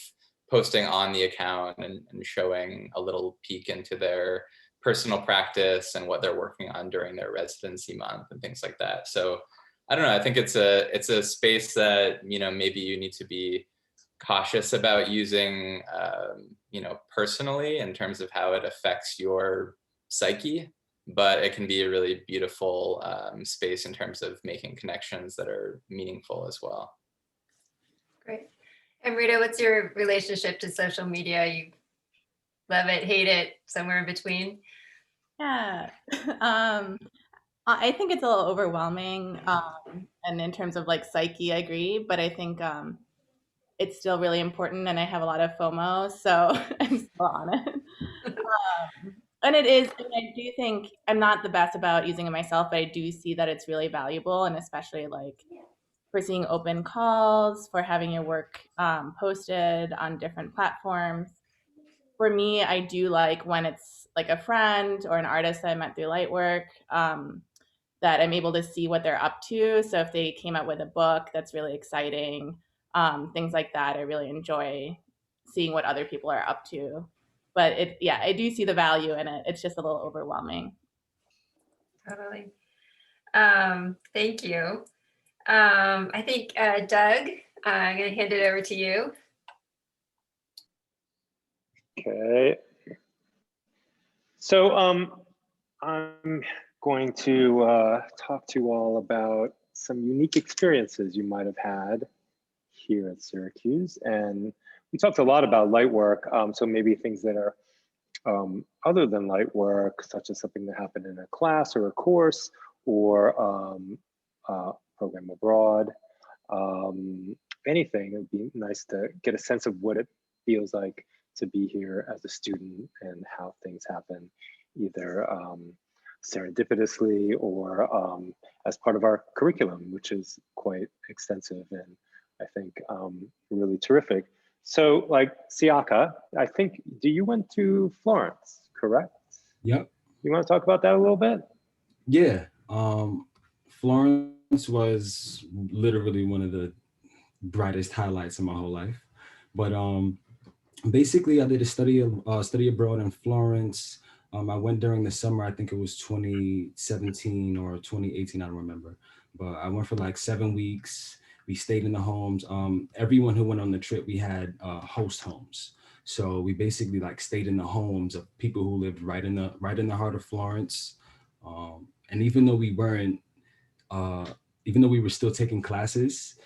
posting on the account and showing a little peek into their personal practice and what they're working on during their residency month and things like that. So I don't know, I think it's a space that, maybe you need to be cautious about using, personally in terms of how it affects your psyche, but it can be a really beautiful space in terms of making connections that are meaningful as well. Great. And Rita, what's your relationship to social media? You love it, hate it, somewhere in between? Yeah. I think it's a little overwhelming. And in terms of like psyche, I agree, but I think it's still really important, and I have a lot of FOMO, so I'm still on it. And it is, and I do think I'm not the best about using it myself, but I do see that it's really valuable, and especially like for seeing open calls, for having your work posted on different platforms. For me, I do like when it's like a friend or an artist that I met through Lightwork, that I'm able to see what they're up to. So if they came out with a book that's really exciting, things like that, I really enjoy seeing what other people are up to. But I do see the value in it. It's just a little overwhelming. Totally. Thank you. I think, Doug, I'm going to hand it over to you. Okay. So I'm going to talk to you all about some unique experiences you might have had here at Syracuse. And we talked a lot about Lightwork, so maybe things that are other than Lightwork, such as something that happened in a class or a course or program abroad, anything. It would be nice to get a sense of what it feels like to be here as a student and how things happen, either serendipitously or as part of our curriculum, which is quite extensive and I think really terrific. So like Siaka, I think, you went to Florence, correct? Yep. You want to talk about that a little bit? Yeah. Florence was literally one of the brightest highlights of my whole life. But basically I did a study abroad in Florence. I went during the summer, I think it was 2017 or 2018, I don't remember. But I went for like 7 weeks. We stayed in the homes. Everyone who went on the trip, we had host homes. So we basically like stayed in the homes of people who lived right in the heart of Florence. And even though we weren't, even though we were still taking classes,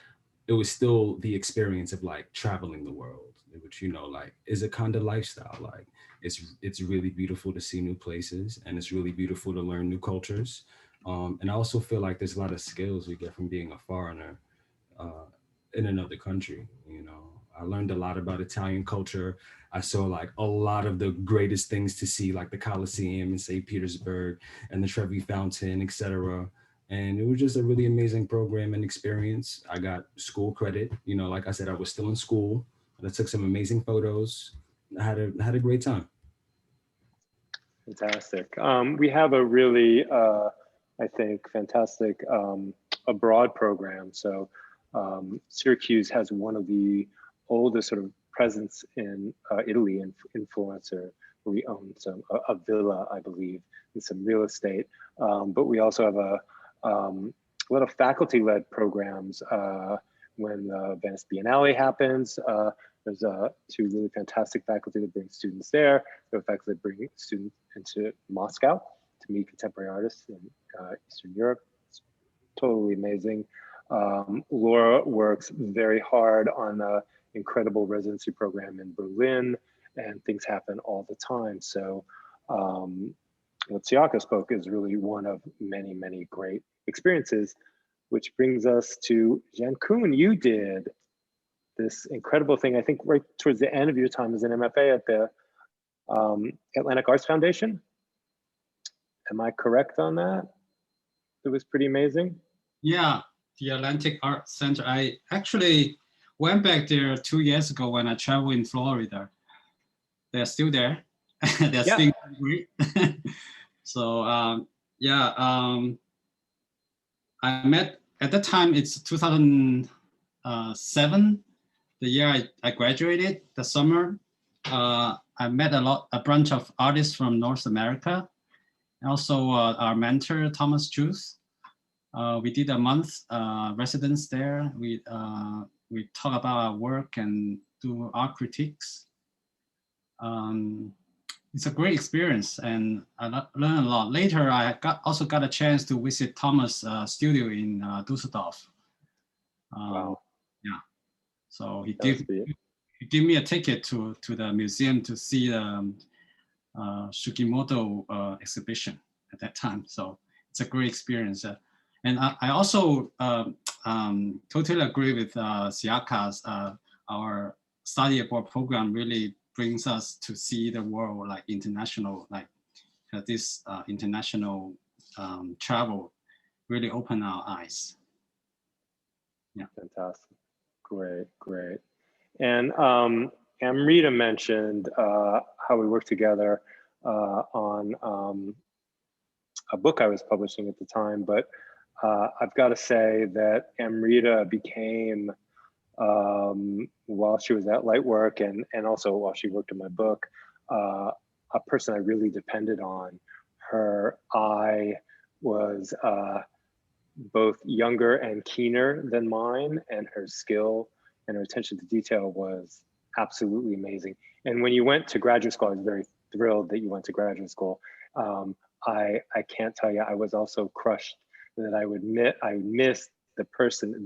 it was still the experience of like traveling the world, which, you know, like is a kind of lifestyle. Like it's really beautiful to see new places, and it's really beautiful to learn new cultures. And I also feel like there's a lot of skills we get from being a foreigner in another country. You know, I learned a lot about Italian culture. I saw like a lot of the greatest things to see, like the Colosseum in St. Petersburg and the Trevi Fountain, etc. And it was just a really amazing program and experience. I got school credit. You know, like I said, I was still in school. I took some amazing photos. I had a great time. Fantastic. We have a really, I think, fantastic abroad program. So Syracuse has one of the oldest sort of presence in Italy, in Florence, where we own a villa, I believe, and some real estate. But we also have a lot of faculty-led programs. When the Venice Biennale happens, there's two really fantastic faculty that bring students there. There are faculty that bring students into Moscow to meet contemporary artists in Eastern Europe. It's totally amazing. Laura works very hard on an incredible residency program in Berlin, and things happen all the time. So what Siaka spoke is really one of many, many great experiences, which brings us to Jian-Kun. You did this incredible thing, I think right towards the end of your time as an MFA at the Atlantic Arts Foundation. Am I correct on that? It was pretty amazing. Yeah, the Atlantic Art Center. I actually went back there 2 years ago when I traveled in Florida. They're still there. They're still great. So I met, at that time, it's 2007, the year I graduated, the summer. I met a bunch of artists from North America. And also our mentor, Thomas Juice. We did a month residence there. We talk about our work and do art critiques. It's a great experience, and I learned a lot. Later, I also got a chance to visit Thomas' studio in Dusseldorf. Wow. Yeah, so he gave me a ticket to the museum to see the Sugimoto exhibition at that time. So it's a great experience. And I also totally agree with Siaka's, our study abroad program really brings us to see the world like international, like this international travel really opened our eyes. Yeah. Fantastic. Great, great. And Amrita mentioned how we worked together on a book I was publishing at the time, but I've got to say that Amrita became, while she was at Lightwork and also while she worked on my book, a person I really depended on. Her eye was both younger and keener than mine, and her skill and her attention to detail was absolutely amazing. And when you went to graduate school, I was very thrilled that you went to graduate school. I can't tell you, I was also crushed that I missed the person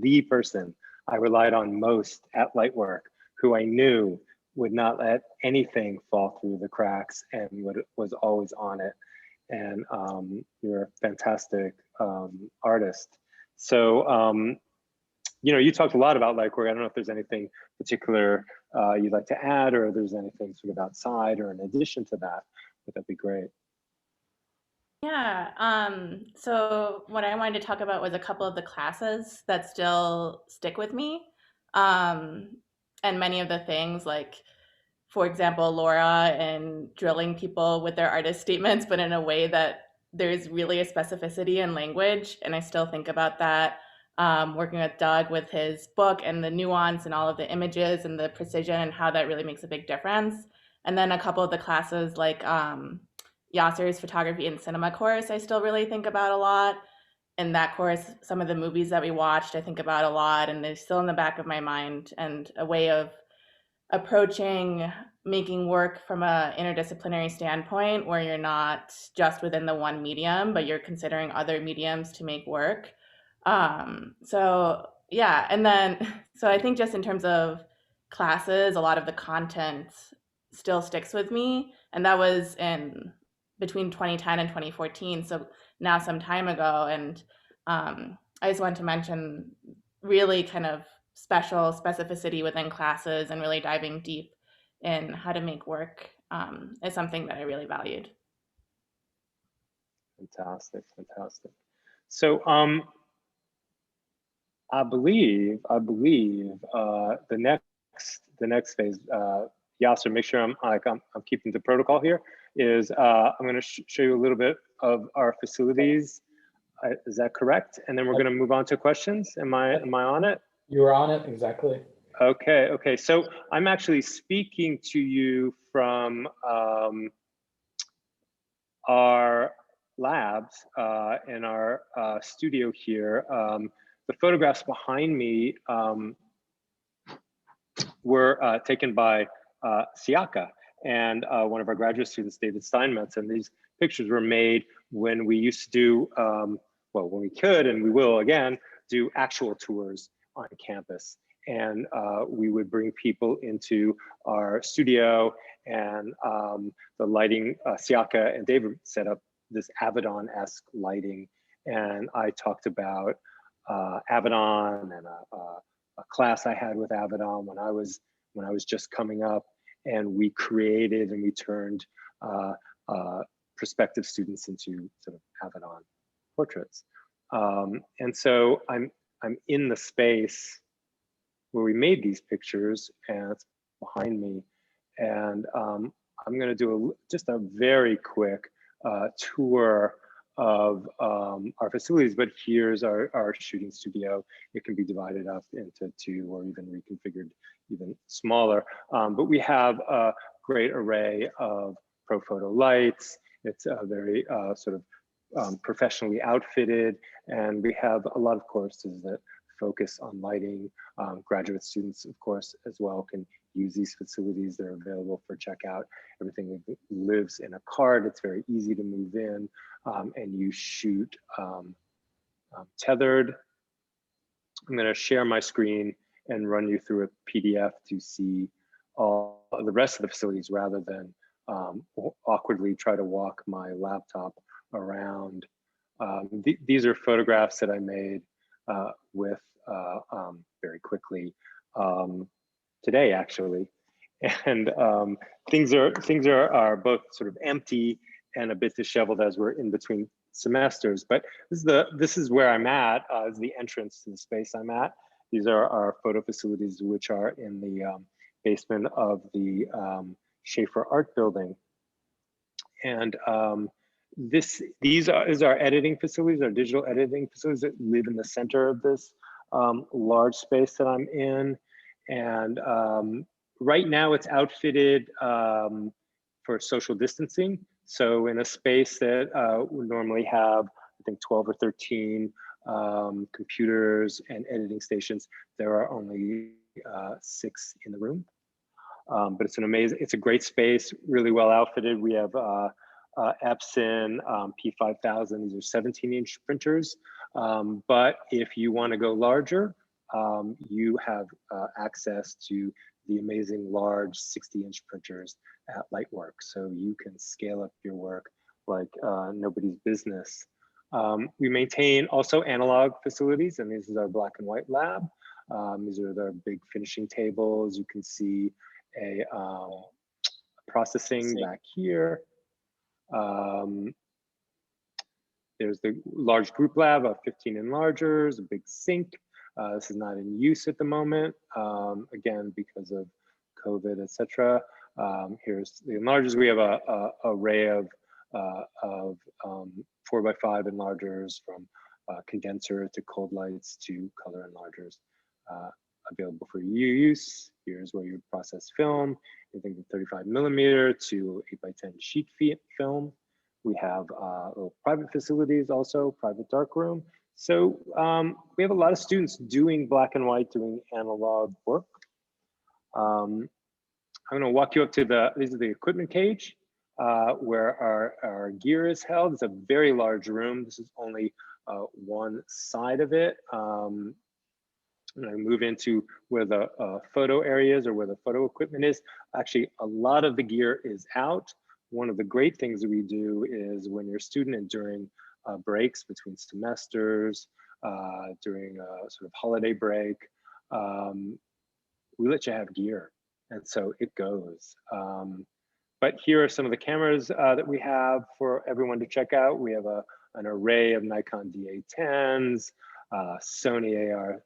I relied on most at Lightwork, who I knew would not let anything fall through the cracks and was always on it. And you're a fantastic artist. So, you know, you talked a lot about Lightwork. I don't know if there's anything particular you'd like to add, or if there's anything sort of outside or in addition to that, but that'd be great. Yeah, so what I wanted to talk about was a couple of the classes that still stick with me. And many of the things, like, for example, Laura and drilling people with their artist statements, but in a way that there's really a specificity in language. And I still think about that, working with Doug with his book and the nuance and all of the images and the precision and how that really makes a big difference. And then a couple of the classes like Yasser's photography and cinema course, I still really think about a lot. In that course, some of the movies that we watched, I think about a lot, and they're still in the back of my mind, and a way of approaching making work from a interdisciplinary standpoint where you're not just within the one medium, but you're considering other mediums to make work. So yeah, and then so I think just in terms of classes, a lot of the content still sticks with me, and that was in between 2010 and 2014, so now some time ago. And I just want to mention really kind of special specificity within classes and really diving deep in how to make work is something that I really valued. Fantastic, fantastic. So I believe the next phase, Yasser, make sure I'm keeping the protocol here, is I'm going to show you a little bit of our facilities. Is that correct? And then we're going to move on to questions. Am I on it? You're on it, exactly. Okay. So I'm actually speaking to you from our labs in our studio here. The photographs behind me were taken by Siaka and one of our graduate students, David Steinmetz. And these pictures were made when we used to do, well, when we could, and we will again, do actual tours on campus. And we would bring people into our studio, and the lighting, Siaka and David set up this Avedon-esque lighting. And I talked about Avedon and a class I had with Avedon when I was just coming up, and we created and we turned prospective students into sort of Avedon portraits. And so I'm in the space where we made these pictures, and it's behind me. And I'm going to do just a very quick tour of our facilities, but here's our shooting studio. It can be divided up into two or even reconfigured even smaller. But we have a great array of ProPhoto lights. It's a very sort of professionally outfitted, and we have a lot of courses that focus on lighting. Graduate students, of course, as well can use these facilities. They're available for checkout. Everything lives in a cart. It's very easy to move in, and you shoot tethered. I'm going to share my screen and run you through a PDF to see all the rest of the facilities rather than awkwardly try to walk my laptop around. These are photographs that I made with very quickly today, actually, and things are both sort of empty and a bit disheveled as we're in between semesters. But this is where I'm at. Is the entrance to the space I'm at. These are our photo facilities, which are in the basement of the Schaefer Art Building, and these are our editing facilities, our digital editing facilities that live in the center of this large space that I'm in. And right now it's outfitted for social distancing. So in a space that would normally have, I think 12 or 13 computers and editing stations, there are only 6 in the room. But it's a great space, really well outfitted. We have Epson P5000, these are 17-inch printers. But if you want to go larger, you have access to the amazing large 60-inch printers at Lightwork. So you can scale up your work like nobody's business. We maintain also analog facilities, and this is our black and white lab. These are the big finishing tables. You can see a processing back here. There's the large group lab of 15 enlargers, a big sink. This is not in use at the moment, again, because of COVID, etc. Here's the enlargers. We have a array of 4x5 enlargers, from condenser to cold lights to color enlargers, available for your use. Here's where you process film, anything from 35 millimeter to 8x10 sheet film. We have little private facilities also, private darkroom. So we have a lot of students doing black and white, doing analog work. I'm going to walk you up to these are the equipment cage where our gear is held. It's a very large room. This is only one side of it. And I move into where the photo areas or where the photo equipment is. Actually, a lot of the gear is out. One of the great things that we do is when you're a student and during breaks between semesters, during a sort of holiday break, we let you have gear. And so it goes. But here are some of the cameras that we have for everyone to check out. We have an array of Nikon D810s, Sony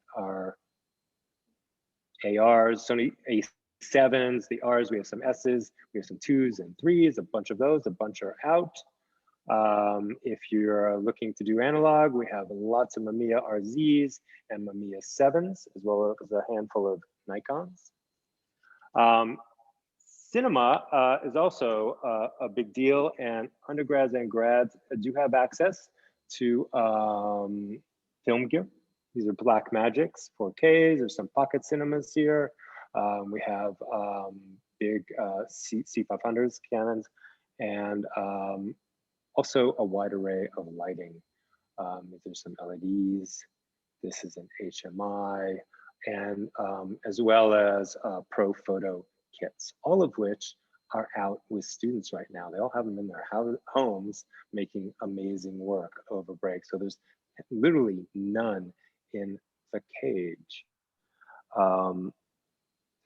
ARs, Sony A7s, the Rs, we have some S's, we have some 2s and 3s, a bunch of those, a bunch are out. If you're looking to do analog, we have lots of Mamiya RZs and Mamiya 7s, as well as a handful of Nikons. Cinema is also a big deal, and undergrads and grads do have access to film gear. These are Blackmagics 4Ks. There's some pocket cinemas here. We have big C500s, Canons, and also a wide array of lighting. There's some LEDs. This is an HMI, and as well as pro photo kits, all of which are out with students right now. They all have them in their homes making amazing work over break. So there's literally none in the cage.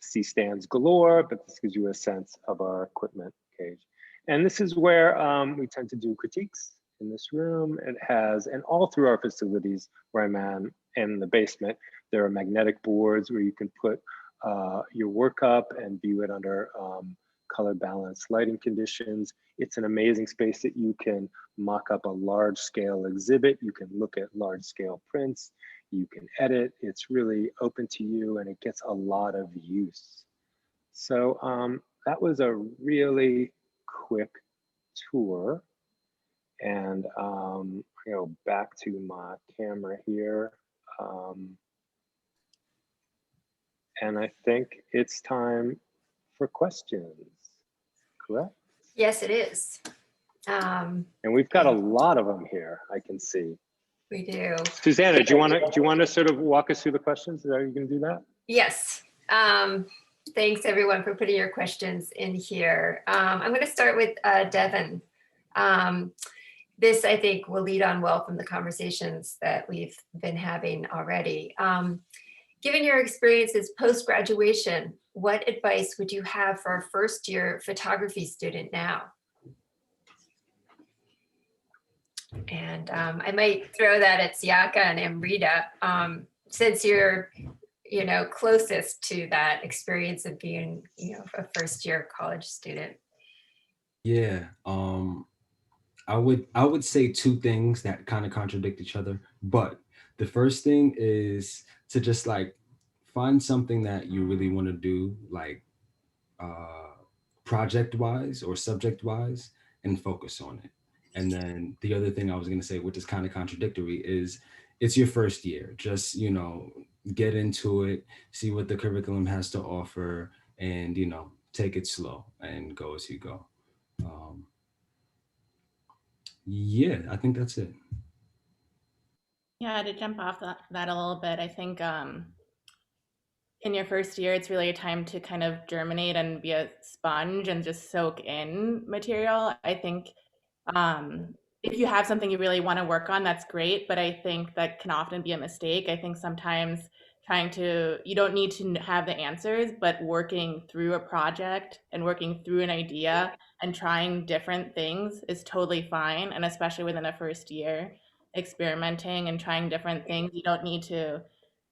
C-stands galore, but this gives you a sense of our equipment cage. And this is where we tend to do critiques in this room. It has, and all through our facilities where I'm at, in the basement, there are magnetic boards where you can put your work up and view it under color balanced lighting conditions. It's an amazing space that you can mock up a large scale exhibit. You can look at large scale prints. You can edit. It's really open to you and it gets a lot of use. So that was a really quick tour. And I'll go back to my camera here. And I think it's time for questions, correct? Yes, it is. And we've got a lot of them here, I can see. We do. Susanna, do you want to sort of walk us through the questions? Are you going to do that? Yes. Thanks everyone for putting your questions in here. I'm going to start with Devin. This, I think, will lead on well from the conversations that we've been having already. Given your experiences post-graduation, what advice would you have for a first-year photography student now? And I might throw that at Siaka and Amrita, since you're, closest to that experience of being, a first-year college student. Yeah, I would say two things that kind of contradict each other, but the first thing is to just like find something that you really want to do, like project wise or subject wise, and focus on it. And then the other thing I was going to say, which is kind of contradictory, is it's your first year. Just, get into it, see what the curriculum has to offer, and, take it slow and go as you go. Yeah, I think that's it. Yeah, to jump off that a little bit, I think in your first year, it's really a time to kind of germinate and be a sponge and just soak in material. I think if you have something you really want to work on, that's great, but I think that can often be a mistake. I think sometimes you don't need to have the answers, but working through a project and working through an idea and trying different things is totally fine. And especially within the first year, experimenting and trying different things, you don't need to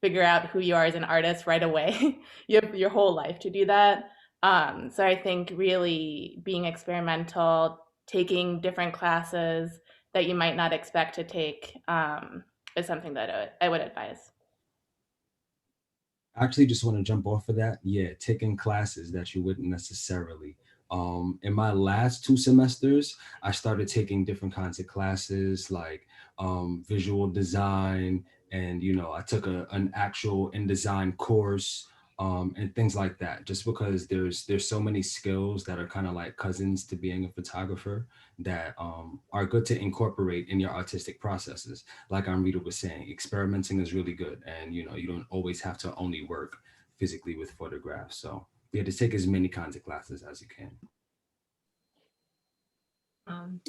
figure out who you are as an artist right away. You have your whole life to do that. So I think really being experimental, taking different classes that you might not expect to take is something that I would advise. I actually just want to jump off of that. Yeah, taking classes that you wouldn't necessarily. In my last 2 semesters, I started taking different kinds of classes like visual design, and I took an actual InDesign course. and things like that. Just because there's so many skills that are kind of like cousins to being a photographer that are good to incorporate in your artistic processes. Like Amrita was saying, experimenting is really good, and you know you don't always have to only work physically with photographs. So yeah, just take as many kinds of classes as you can.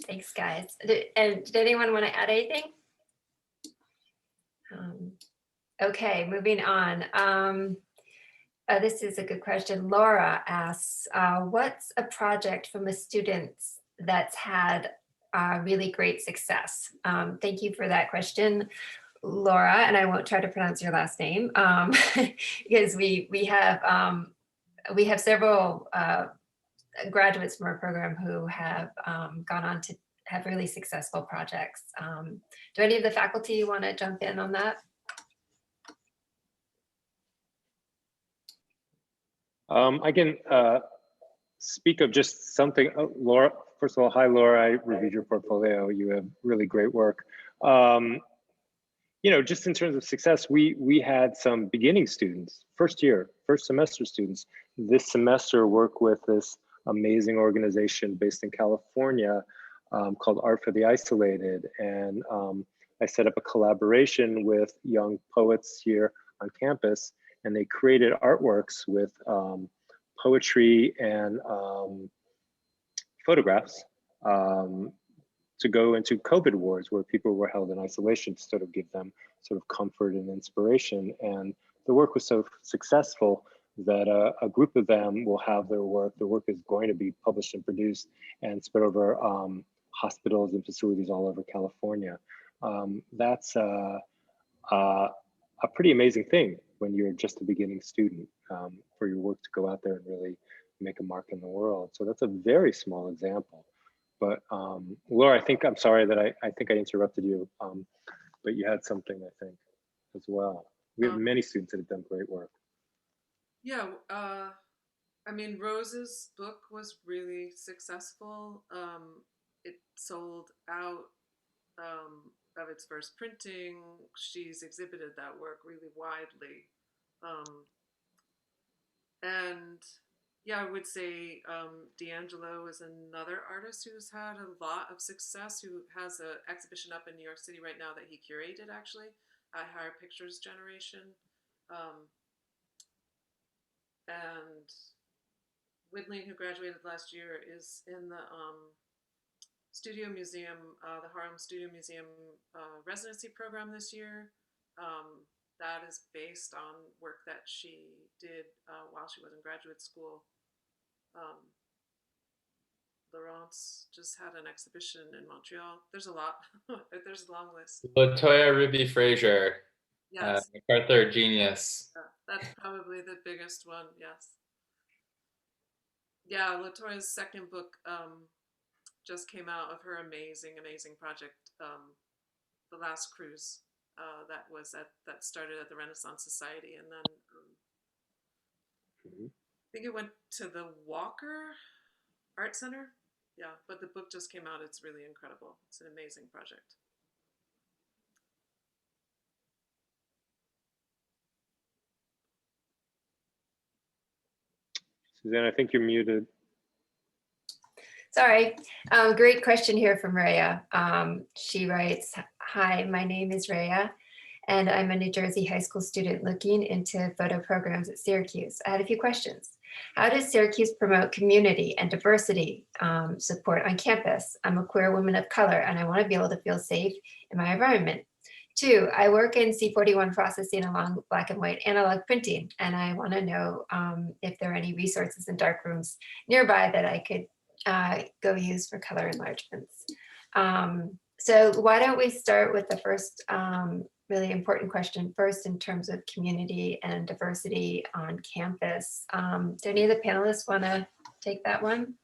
Thanks, guys. And did anyone want to add anything? Okay, moving on. This is a good question. Laura asks, what's a project from a student that's had really great success? Thank you for that question, Laura, and I won't try to pronounce your last name because we have several graduates from our program who have gone on to have really successful projects. Do any of the faculty want to jump in on that? I can speak of just something. Laura, first of all, hi, Laura. I reviewed your portfolio. You have really great work. You know, just in terms of success, we had some beginning students, first semester students, this semester work with this amazing organization based in California called Art for the Isolated. And I set up a collaboration with young poets here on campus, and they created artworks with poetry and photographs to go into COVID wards where people were held in isolation to sort of give them sort of comfort and inspiration. And the work was so successful that a group of them will have their work. The work is going to be published and produced and spread over hospitals and facilities all over California. That's a pretty amazing thing when you're just a beginning student for your work to go out there and really make a mark in the world. So that's a very small example. But Laura, I'm sorry that I think I interrupted you, but you had something, I think, as well. We have many students that have done great work. Yeah, I mean, Rose's book was really successful. It sold out of its first printing. She's exhibited that work really widely. And yeah, I would say D'Angelo is another artist who's had a lot of success, who has an exhibition up in New York City right now that he curated actually at Higher Pictures Generation. And Widleen, who graduated last year, is in the Studio Museum, the Harlem Studio Museum residency program this year. That is based on work that she did while she was in graduate school. Laurence just had an exhibition in Montreal. There's a lot. There's a long list. Latoya Ruby Frazier, Yes. MacArthur Genius. That's probably the biggest one, yes. Yeah, Latoya's second book just came out of her amazing project, The Last Cruise, that started at the Renaissance Society, and then I think it went to the Walker Art Center. Yeah, but the book just came out. It's really incredible. It's an amazing project. Suzanne, I think you're muted. Sorry, great question here from Rhea. She writes, hi, my name is Rhea, and I'm a New Jersey high school student looking into photo programs at Syracuse. I had a few questions. How does Syracuse promote community and diversity support on campus? I'm a queer woman of color, and I want to be able to feel safe in my environment. 2, I work in C41 processing along black and white analog printing, and I want to know if there are any resources in dark rooms nearby that I could go use for color enlargements. So why don't we start with the first really important question first in terms of community and diversity on campus. Do any of the panelists want to take that one?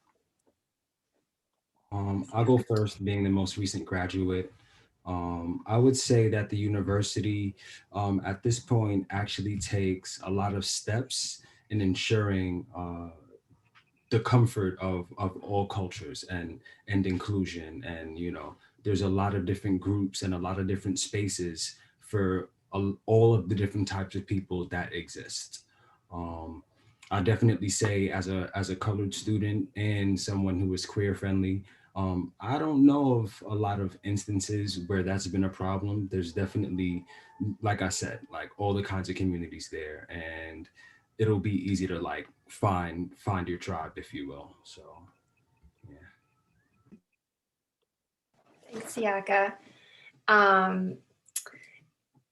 I'll go first, being the most recent graduate. I would say that the university at this point actually takes a lot of steps in ensuring the comfort of all cultures and inclusion. And, you know, there's a lot of different groups and a lot of different spaces for all of the different types of people that exist. I definitely say as a colored student and someone who is queer friendly, I don't know of a lot of instances where that's been a problem. There's definitely, like I said, like all the kinds of communities there, and it'll be easy to like find your tribe, if you will. So yeah. Thanks, Siaka. Um,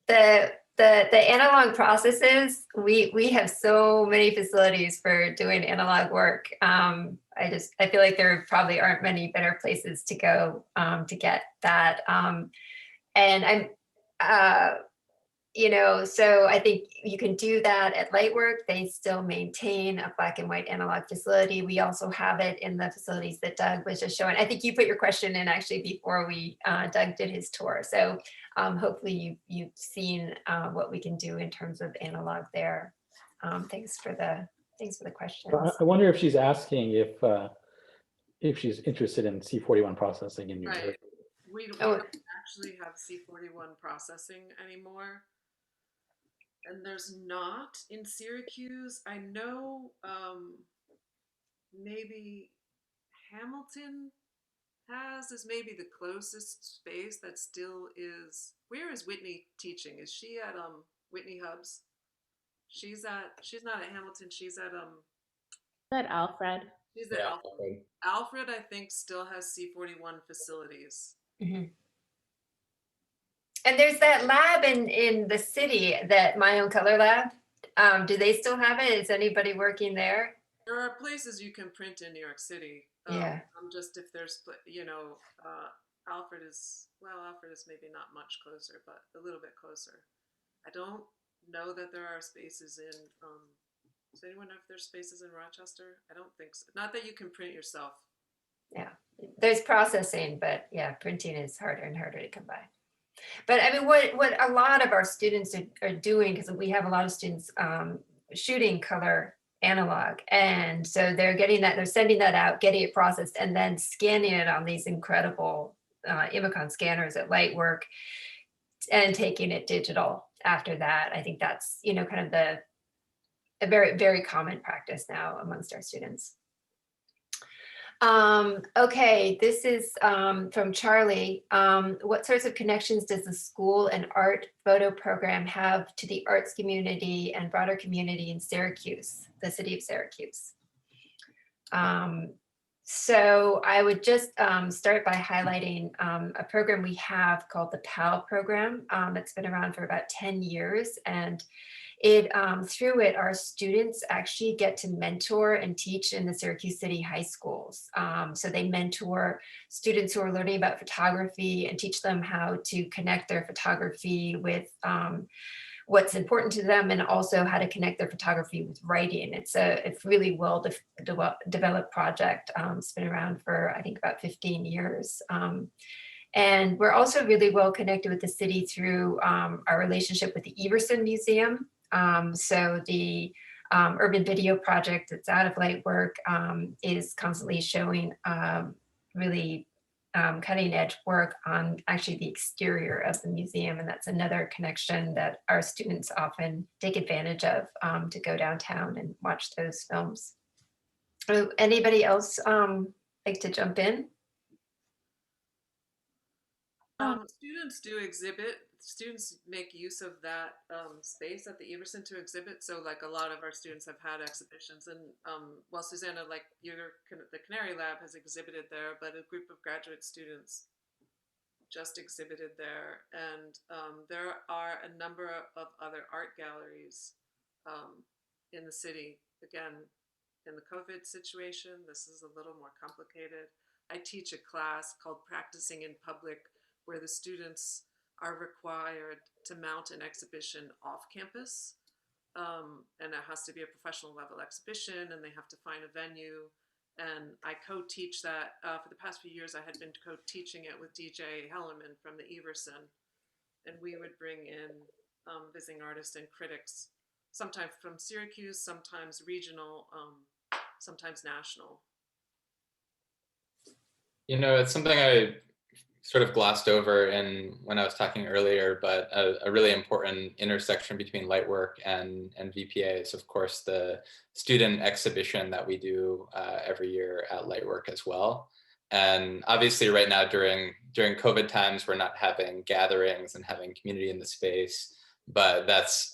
the analog processes, we have so many facilities for doing analog work. I feel like there probably aren't many better places to go to get that. And I'm so I think you can do that at Lightwork. They still maintain a black and white analog facility. We also have it in the facilities that Doug was just showing. I think you put your question in actually before Doug did his tour. So hopefully you've seen what we can do in terms of analog there. Thanks for the questions. I wonder if she's asking if she's interested in C41 processing in New Right. Jersey. We don't actually have C41 processing anymore. And there's not in Syracuse. I know maybe Hamilton is maybe the closest space that still is. Where is Whitney teaching? Is she at Whitney Hubs? She's not at Hamilton. She's at Alfred. She's at Alfred. Alfred, I think, still has C41 facilities. Mm-hmm. And there's that lab in the city, that My Own Color Lab. Do they still have it? Is anybody working there? There are places you can print in New York City. Yeah. Just if there's, Alfred is maybe not much closer, but a little bit closer. I don't know that there are spaces in, does anyone know if there's spaces in Rochester? I don't think so. Not that you can print yourself. Yeah, there's processing, but yeah, printing is harder and harder to come by. But I mean, what a lot of our students are doing, because we have a lot of students shooting color analog, and so they're sending that out, getting it processed, and then scanning it on these incredible Imicon scanners at Lightwork, and taking it digital after that. I think that's kind of a very, very common practice now amongst our students. Okay, this is from Charlie. What sorts of connections does the school and art photo program have to the arts community and broader community in Syracuse, the city of Syracuse? So I would just start by highlighting a program we have called the PAL program. It's been around for about 10 years, and through it, our students actually get to mentor and teach in the Syracuse City high schools. So they mentor students who are learning about photography and teach them how to connect their photography with what's important to them, and also how to connect their photography with writing. It's a really well developed project. It's been around for, I think, about 15 years. And we're also really well connected with the city through our relationship with the Everson Museum. So the urban video project that's out of Lightwork is constantly showing really cutting edge work on actually the exterior of the museum. And that's another connection that our students often take advantage of to go downtown and watch those films. Anybody else like to jump in? Students do exhibit. Students make use of that space at the Everson to exhibit. So like a lot of our students have had exhibitions, and well, Susanna, like the Canary Lab has exhibited there, but a group of graduate students just exhibited there. And there are a number of other art galleries in the city. Again, in the COVID situation, this is a little more complicated. I teach a class called Practicing in Public, where the students are required to mount an exhibition off campus. And it has to be a professional level exhibition, and they have to find a venue. And I co-teach that. For the past few years, I had been co-teaching it with DJ Hellerman from the Everson. And we would bring in visiting artists and critics, sometimes from Syracuse, sometimes regional, sometimes national. It's something I sort of glossed over in when I was talking earlier, but a really important intersection between Lightwork and VPA is, of course, the student exhibition that we do every year at Lightwork as well. And obviously right now during COVID times, we're not having gatherings and having community in the space, but that's,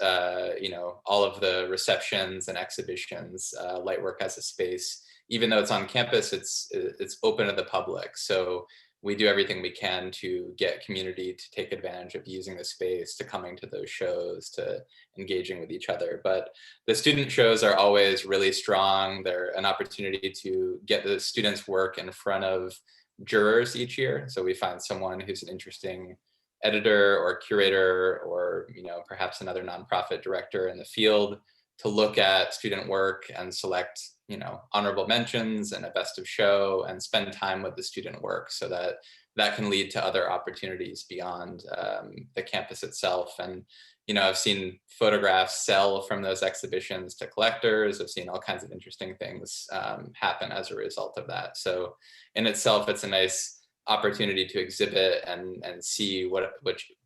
you know, all of the receptions and exhibitions, Lightwork as a space, even though it's on campus, it's open to the public. So we do everything we can to get community to take advantage of using the space, to coming to those shows, to engaging with each other. But the student shows are always really strong. They're an opportunity to get the students' work in front of jurors each year. So we find someone who's an interesting editor or curator, or, you know, perhaps another nonprofit director in the field, to look at student work and select, you know, honorable mentions and a best of show, and spend time with the student work, so that that can lead to other opportunities beyond the campus itself. And, you know, I've seen photographs sell from those exhibitions to collectors. I've seen all kinds of interesting things happen as a result of that. So in itself, it's a nice opportunity to exhibit and see what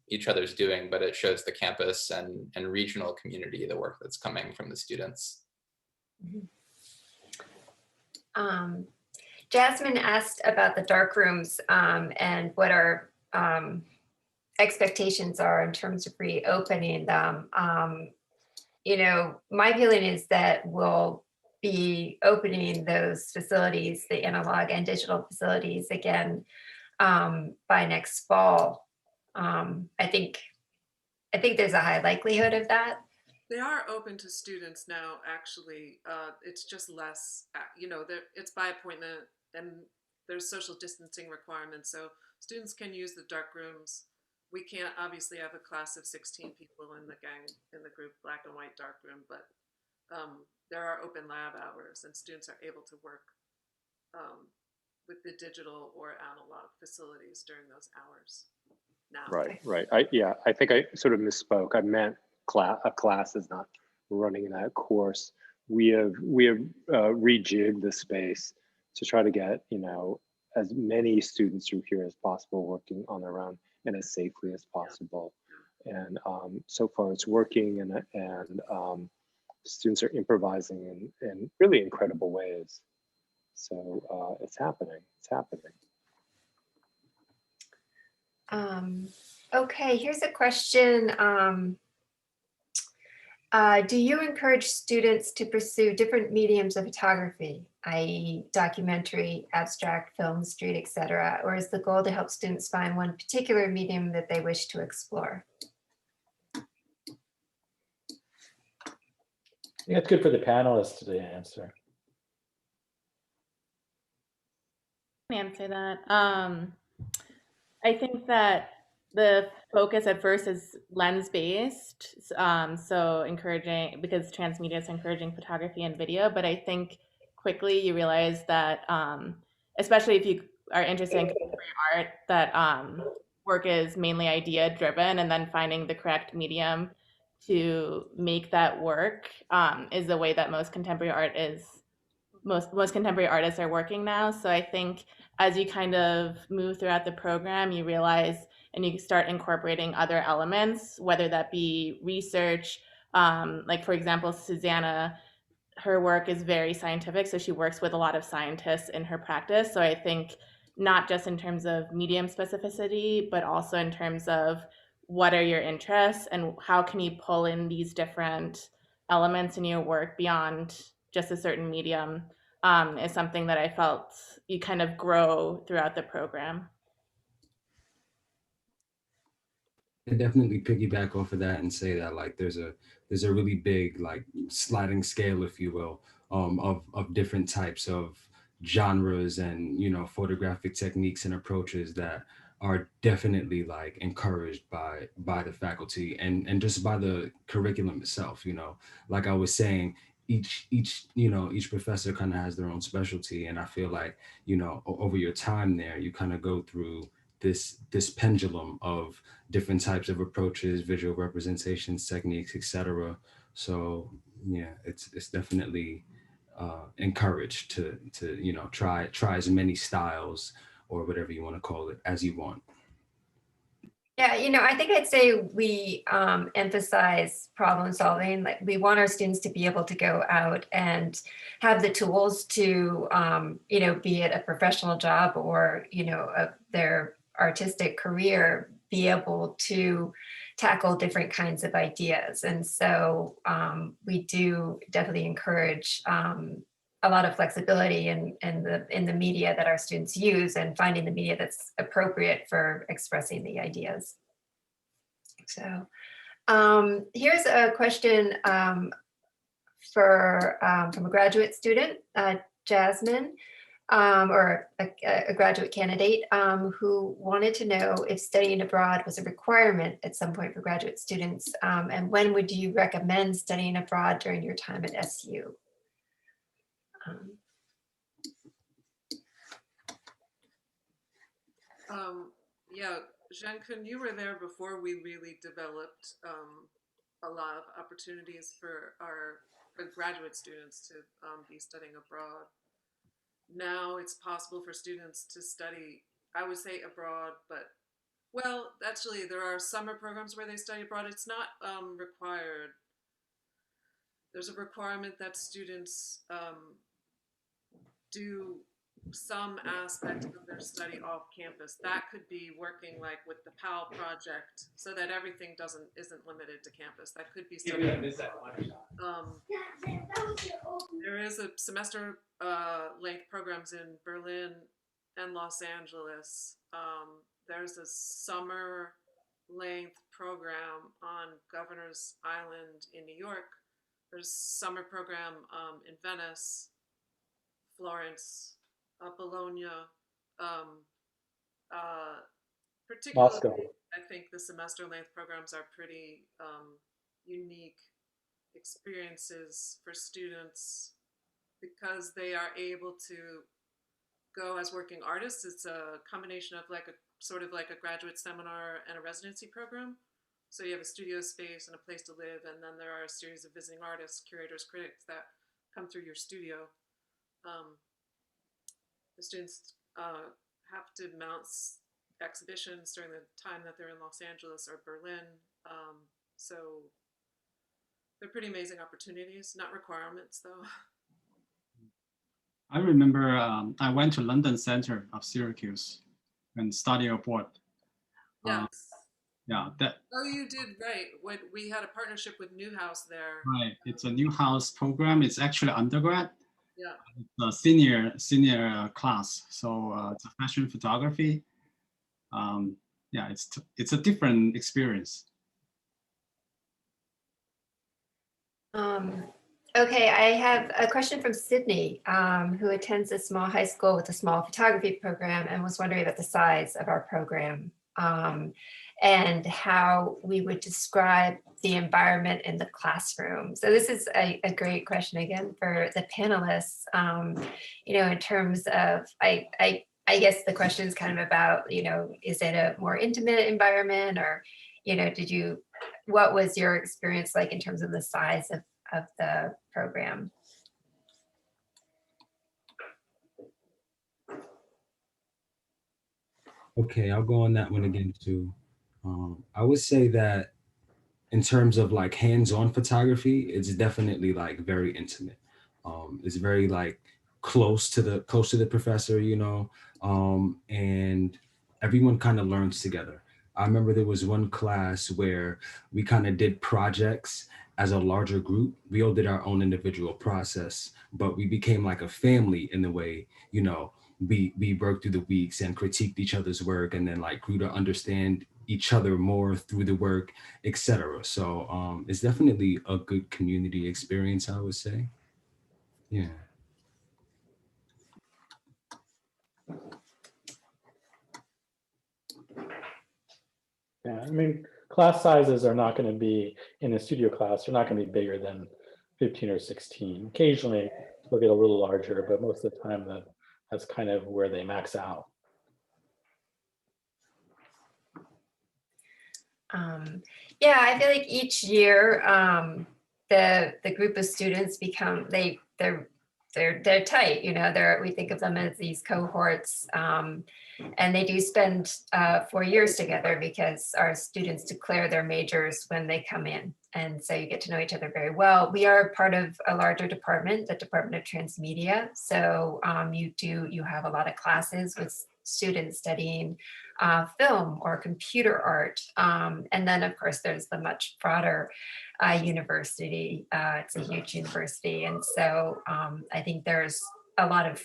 each other's doing, but it shows the campus and regional community the work that's coming from the students. Jasmine asked about the dark rooms and what our expectations are in terms of reopening them. You know, my feeling is that we'll be opening those facilities, the analog and digital facilities, again by next fall. I think there's a high likelihood of that. They are open to students now, actually. It's just less, you know, it's by appointment and there's social distancing requirements. So students can use the dark rooms. We can't obviously have a class of 16 people in the gang, in the group black and white dark room, but there are open lab hours and students are able to work with the digital or analog facilities during those hours now. Right. I think I sort of misspoke. I meant a class is not running that course. We have rejigged the space to try to get, you know, as many students through here as possible working on their own and as safely as possible. And so far it's working, and students are improvising in really incredible ways. So it's happening. Okay, here's a question. Do you encourage students to pursue different mediums of photography, i.e. documentary, abstract, film, street, etc.? Or is the goal to help students find one particular medium that they wish to explore? I think it's good for the panelists to answer. I can answer that. I think that the focus at first is lens-based, so encouraging, because transmedia is encouraging photography and video, but I think quickly you realize that, especially if you are interested in contemporary art, that work is mainly idea-driven, and then finding the correct medium to make that work is the way that most contemporary artists are working now. So I think as you kind of move throughout the program, you realize and you start incorporating other elements, whether that be research, like for example, Susanna, her work is very scientific, so she works with a lot of scientists in her practice. So I think not just in terms of medium specificity, but also in terms of what are your interests and how can you pull in these different elements in your work beyond just a certain medium, is something that I felt you kind of grow throughout the program. I definitely piggyback off of that and say that like there's a really big like sliding scale, if you will, of different types of genres and, you know, photographic techniques and approaches that are definitely like encouraged by the faculty and just by the curriculum itself. You know, like I was saying, each professor kind of has their own specialty, and I feel like, you know, over your time there, you kind of go through this pendulum of different types of approaches, visual representations, techniques, etc. So yeah, it's definitely encouraged to you know try as many styles or whatever you want to call it as you want. Yeah, I think I'd say we emphasize problem solving. Like we want our students to be able to go out and have the tools to, be it a professional job or, their artistic career, be able to tackle different kinds of ideas. And so we do definitely encourage a lot of flexibility in the media that our students use and finding the media that's appropriate for expressing the ideas. So here's a question from a graduate student, Jasmine, or a graduate candidate who wanted to know if studying abroad was a requirement at some point for graduate students, and when would you recommend studying abroad during your time at SU? Yeah, Jean-Kun, you were there before we really developed a lot of opportunities for graduate students to be studying abroad. Now it's possible for students to study, I would say abroad, but well, actually there are summer programs where they study abroad. It's not required. There's a requirement that students do some aspect of their study off campus. That could be working like with the PAL project, so that everything isn't limited to campus. That could be something. There is a semester length programs in Berlin and Los Angeles. There's a summer length program on Governor's Island in New York. There's a summer program in Venice, Florence, Bologna, particularly, Moscow. I think the semester length programs are pretty unique experiences for students because they are able to go as working artists. It's a combination of like a sort of like a graduate seminar and a residency program. So you have a studio space and a place to live, and then there are a series of visiting artists, curators, critics that come through your studio. The students have to mount exhibitions during the time that they're in Los Angeles or Berlin. So they're pretty amazing opportunities, not requirements though. I remember I went to London Center of Syracuse and studied abroad. Yes. Yeah, that. Oh, you did right. When we had a partnership with Newhouse there. Right, it's a Newhouse program. It's actually undergrad. Yeah. It's a senior class. So it's a fashion photography. Yeah, it's a different experience. Okay, I have a question from Sydney, who attends a small high school with a small photography program and was wondering about the size of our program and how we would describe the environment in the classroom. So this is a great question again for the panelists, in terms of, I guess the question is kind of about, is it a more intimate environment or, what was your experience like in terms of the size of the program? Okay, I'll go on that one again too. I would say that in terms of like hands-on photography, it's definitely like very intimate. It's very like close to the professor, and everyone kind of learns together. I remember there was one class where we kind of did projects as a larger group. We all did our own individual process, but we became like a family in the way, we worked through the weeks and critiqued each other's work and then like grew to understand each other more through the work, etc. So it's definitely a good community experience, I would say. Yeah. Yeah, I mean, class sizes are not going to be in a studio class. They're not going to be bigger than 15 or 16. Occasionally, they'll get a little larger, but most of the time, that's kind of where they max out. Yeah, I feel like each year the group of students they're they're tight, we think of them as these cohorts, and they do spend 4 years together because our students declare their majors when they come in. And so you get to know each other very well. We are part of a larger department, the Department of Transmedia. So you have a lot of classes with students studying film or computer art. And then of course, there's the much broader university. It's a huge university. And so I think there's a lot of,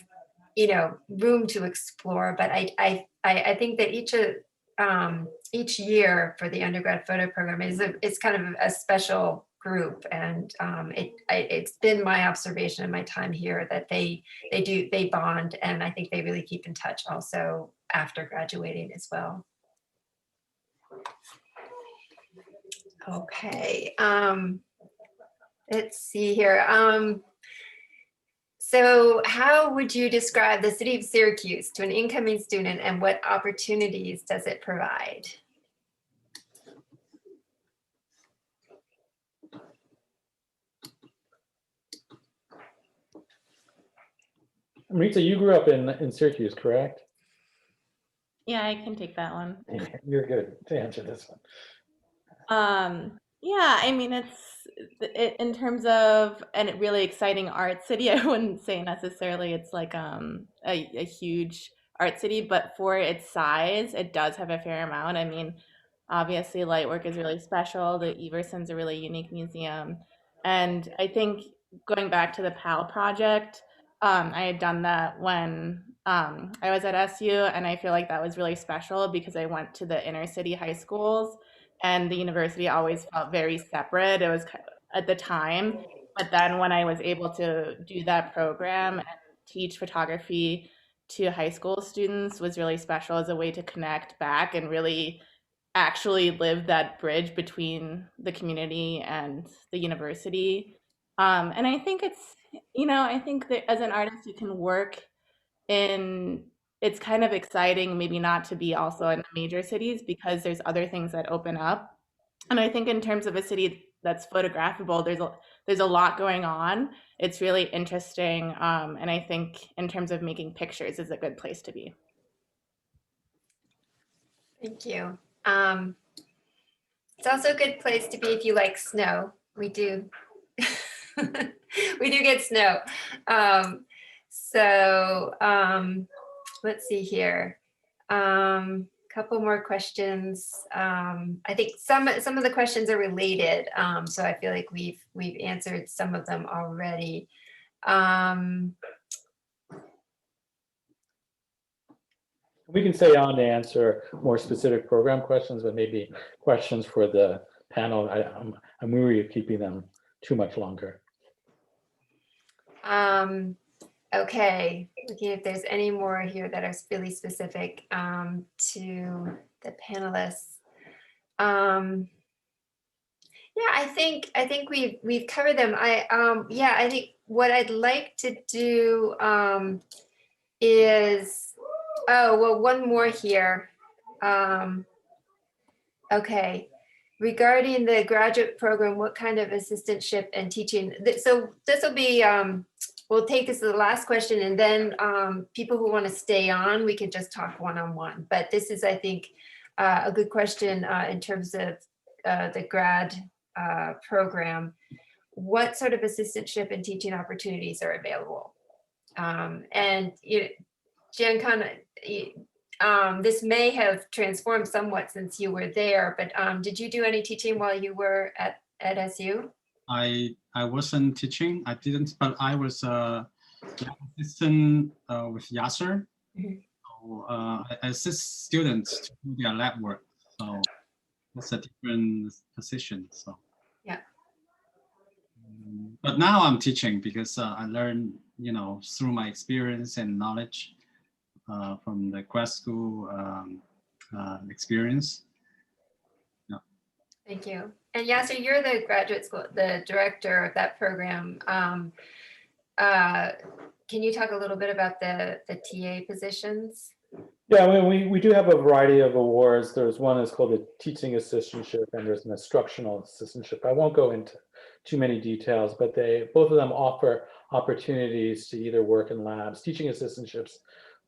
room to explore, but I think that each year for the undergrad photo program is kind of a special group. And it's been my observation in my time here that they bond, and I think they really keep in touch also after graduating as well. Okay, let's see here. So how would you describe the city of Syracuse to an incoming student, and what opportunities does it provide? Marita, you grew up in Syracuse, correct? Yeah, I can take that one. You're good to answer this one. Yeah, I mean, in terms of a really exciting art city, I wouldn't say necessarily it's like a huge art city, but for its size, it does have a fair amount. I mean, obviously Lightwork is really special. The Everson's a really unique museum. And I think going back to the PAL project, I had done that when I was at SU, and I feel like that was really special because I went to the inner city high schools, and the university always felt very separate. It was at the time, but then when I was able to do that program and teach photography to high school students was really special as a way to connect back and really actually live that bridge between the community and the university. And I think I think that as an artist, you can work it's kind of exciting, maybe not to be also in the major cities because there's other things that open up. And I think in terms of a city that's photographable, there's a lot going on. It's really interesting. And I think in terms of making pictures is a good place to be. Thank you. It's also a good place to be if you like snow. We do. We do get snow. Let's see here. Couple more questions. I think some of the questions are related, so I feel like we've answered some of them already. We can stay on to answer more specific program questions, but maybe questions for the panel. I'm weary of keeping them too much longer. Okay, looking if there's any more here that are really specific to the panelists. Yeah, I think we've covered them. I think what I'd like to do is, one more here. Okay, regarding the graduate program, what kind of assistantship and teaching? So this will be, we'll take this to the last question, and then people who want to stay on, we can just talk one-on-one. But this is, I think, a good question in terms of the grad program. What sort of assistantship and teaching opportunities are available? And Giancana, this may have transformed somewhat since you were there, but did you do any teaching while you were at SU? I wasn't teaching. I didn't, but I was assistant with Yasser. Mm-hmm. So, I assist students to do their lab work. So that's a different position. So yeah. But now I'm teaching because I learned, through my experience and knowledge from the grad school experience. Yeah. Thank you. And Yasser, you're the graduate school, the director of that program. Can you talk a little bit about the TA positions? Yeah, I mean, we do have a variety of awards. There's one that's called the teaching assistantship, and there's an instructional assistantship. I won't go into too many details, but both of them offer opportunities to either work in labs, teaching assistantships.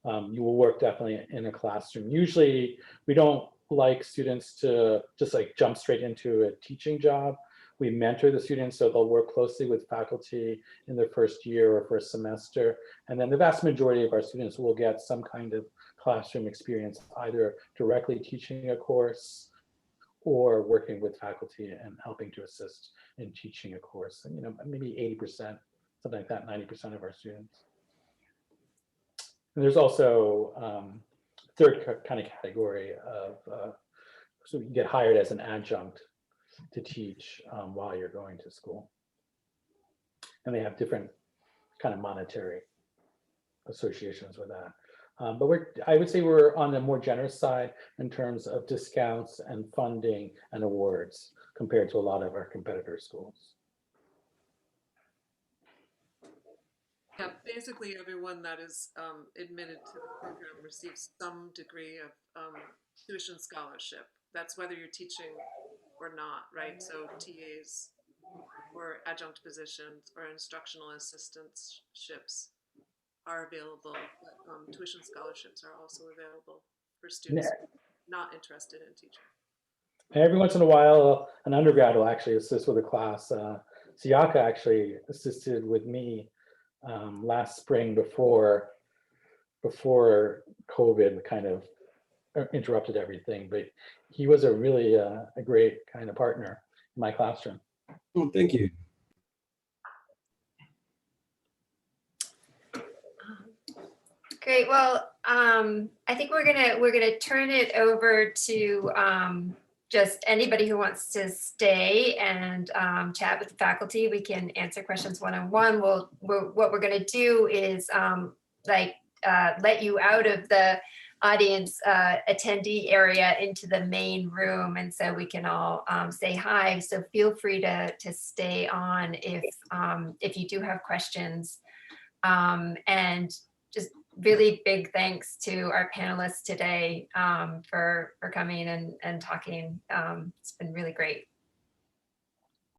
You will work definitely in a classroom. Usually we don't like students to just like jump straight into a teaching job. We mentor the students so they'll work closely with faculty in their first year or first semester. And then the vast majority of our students will get some kind of classroom experience, either directly teaching a course or working with faculty and helping to assist in teaching a course. And, you know, maybe 80%, something like that, 90% of our students. And there's also third kind of category of, so you can get hired as an adjunct to teach while you're going to school. And they have different kind of monetary associations with that. But I would say we're on the more generous side in terms of discounts and funding and awards compared to a lot of our competitor schools. Yeah, basically everyone that is admitted to the program receives some degree of tuition scholarship. That's whether you're teaching or not, right? So TAs or adjunct positions or instructional assistantships are available, but tuition scholarships are also available for students not interested in teaching. Every once in a while, an undergrad will actually assist with a class. Siaka actually assisted with me last spring before COVID kind of interrupted everything, but he was a really a great kind of partner in my classroom. Oh, thank you. Great. Well, I think we're gonna turn it over to just anybody who wants to stay and chat with the faculty. We can answer questions one-on-one. What we're gonna do is let you out of the audience attendee area into the main room, and so we can all say hi. So feel free to stay on if you do have questions, and just really big thanks to our panelists today for coming and talking. It's been really great.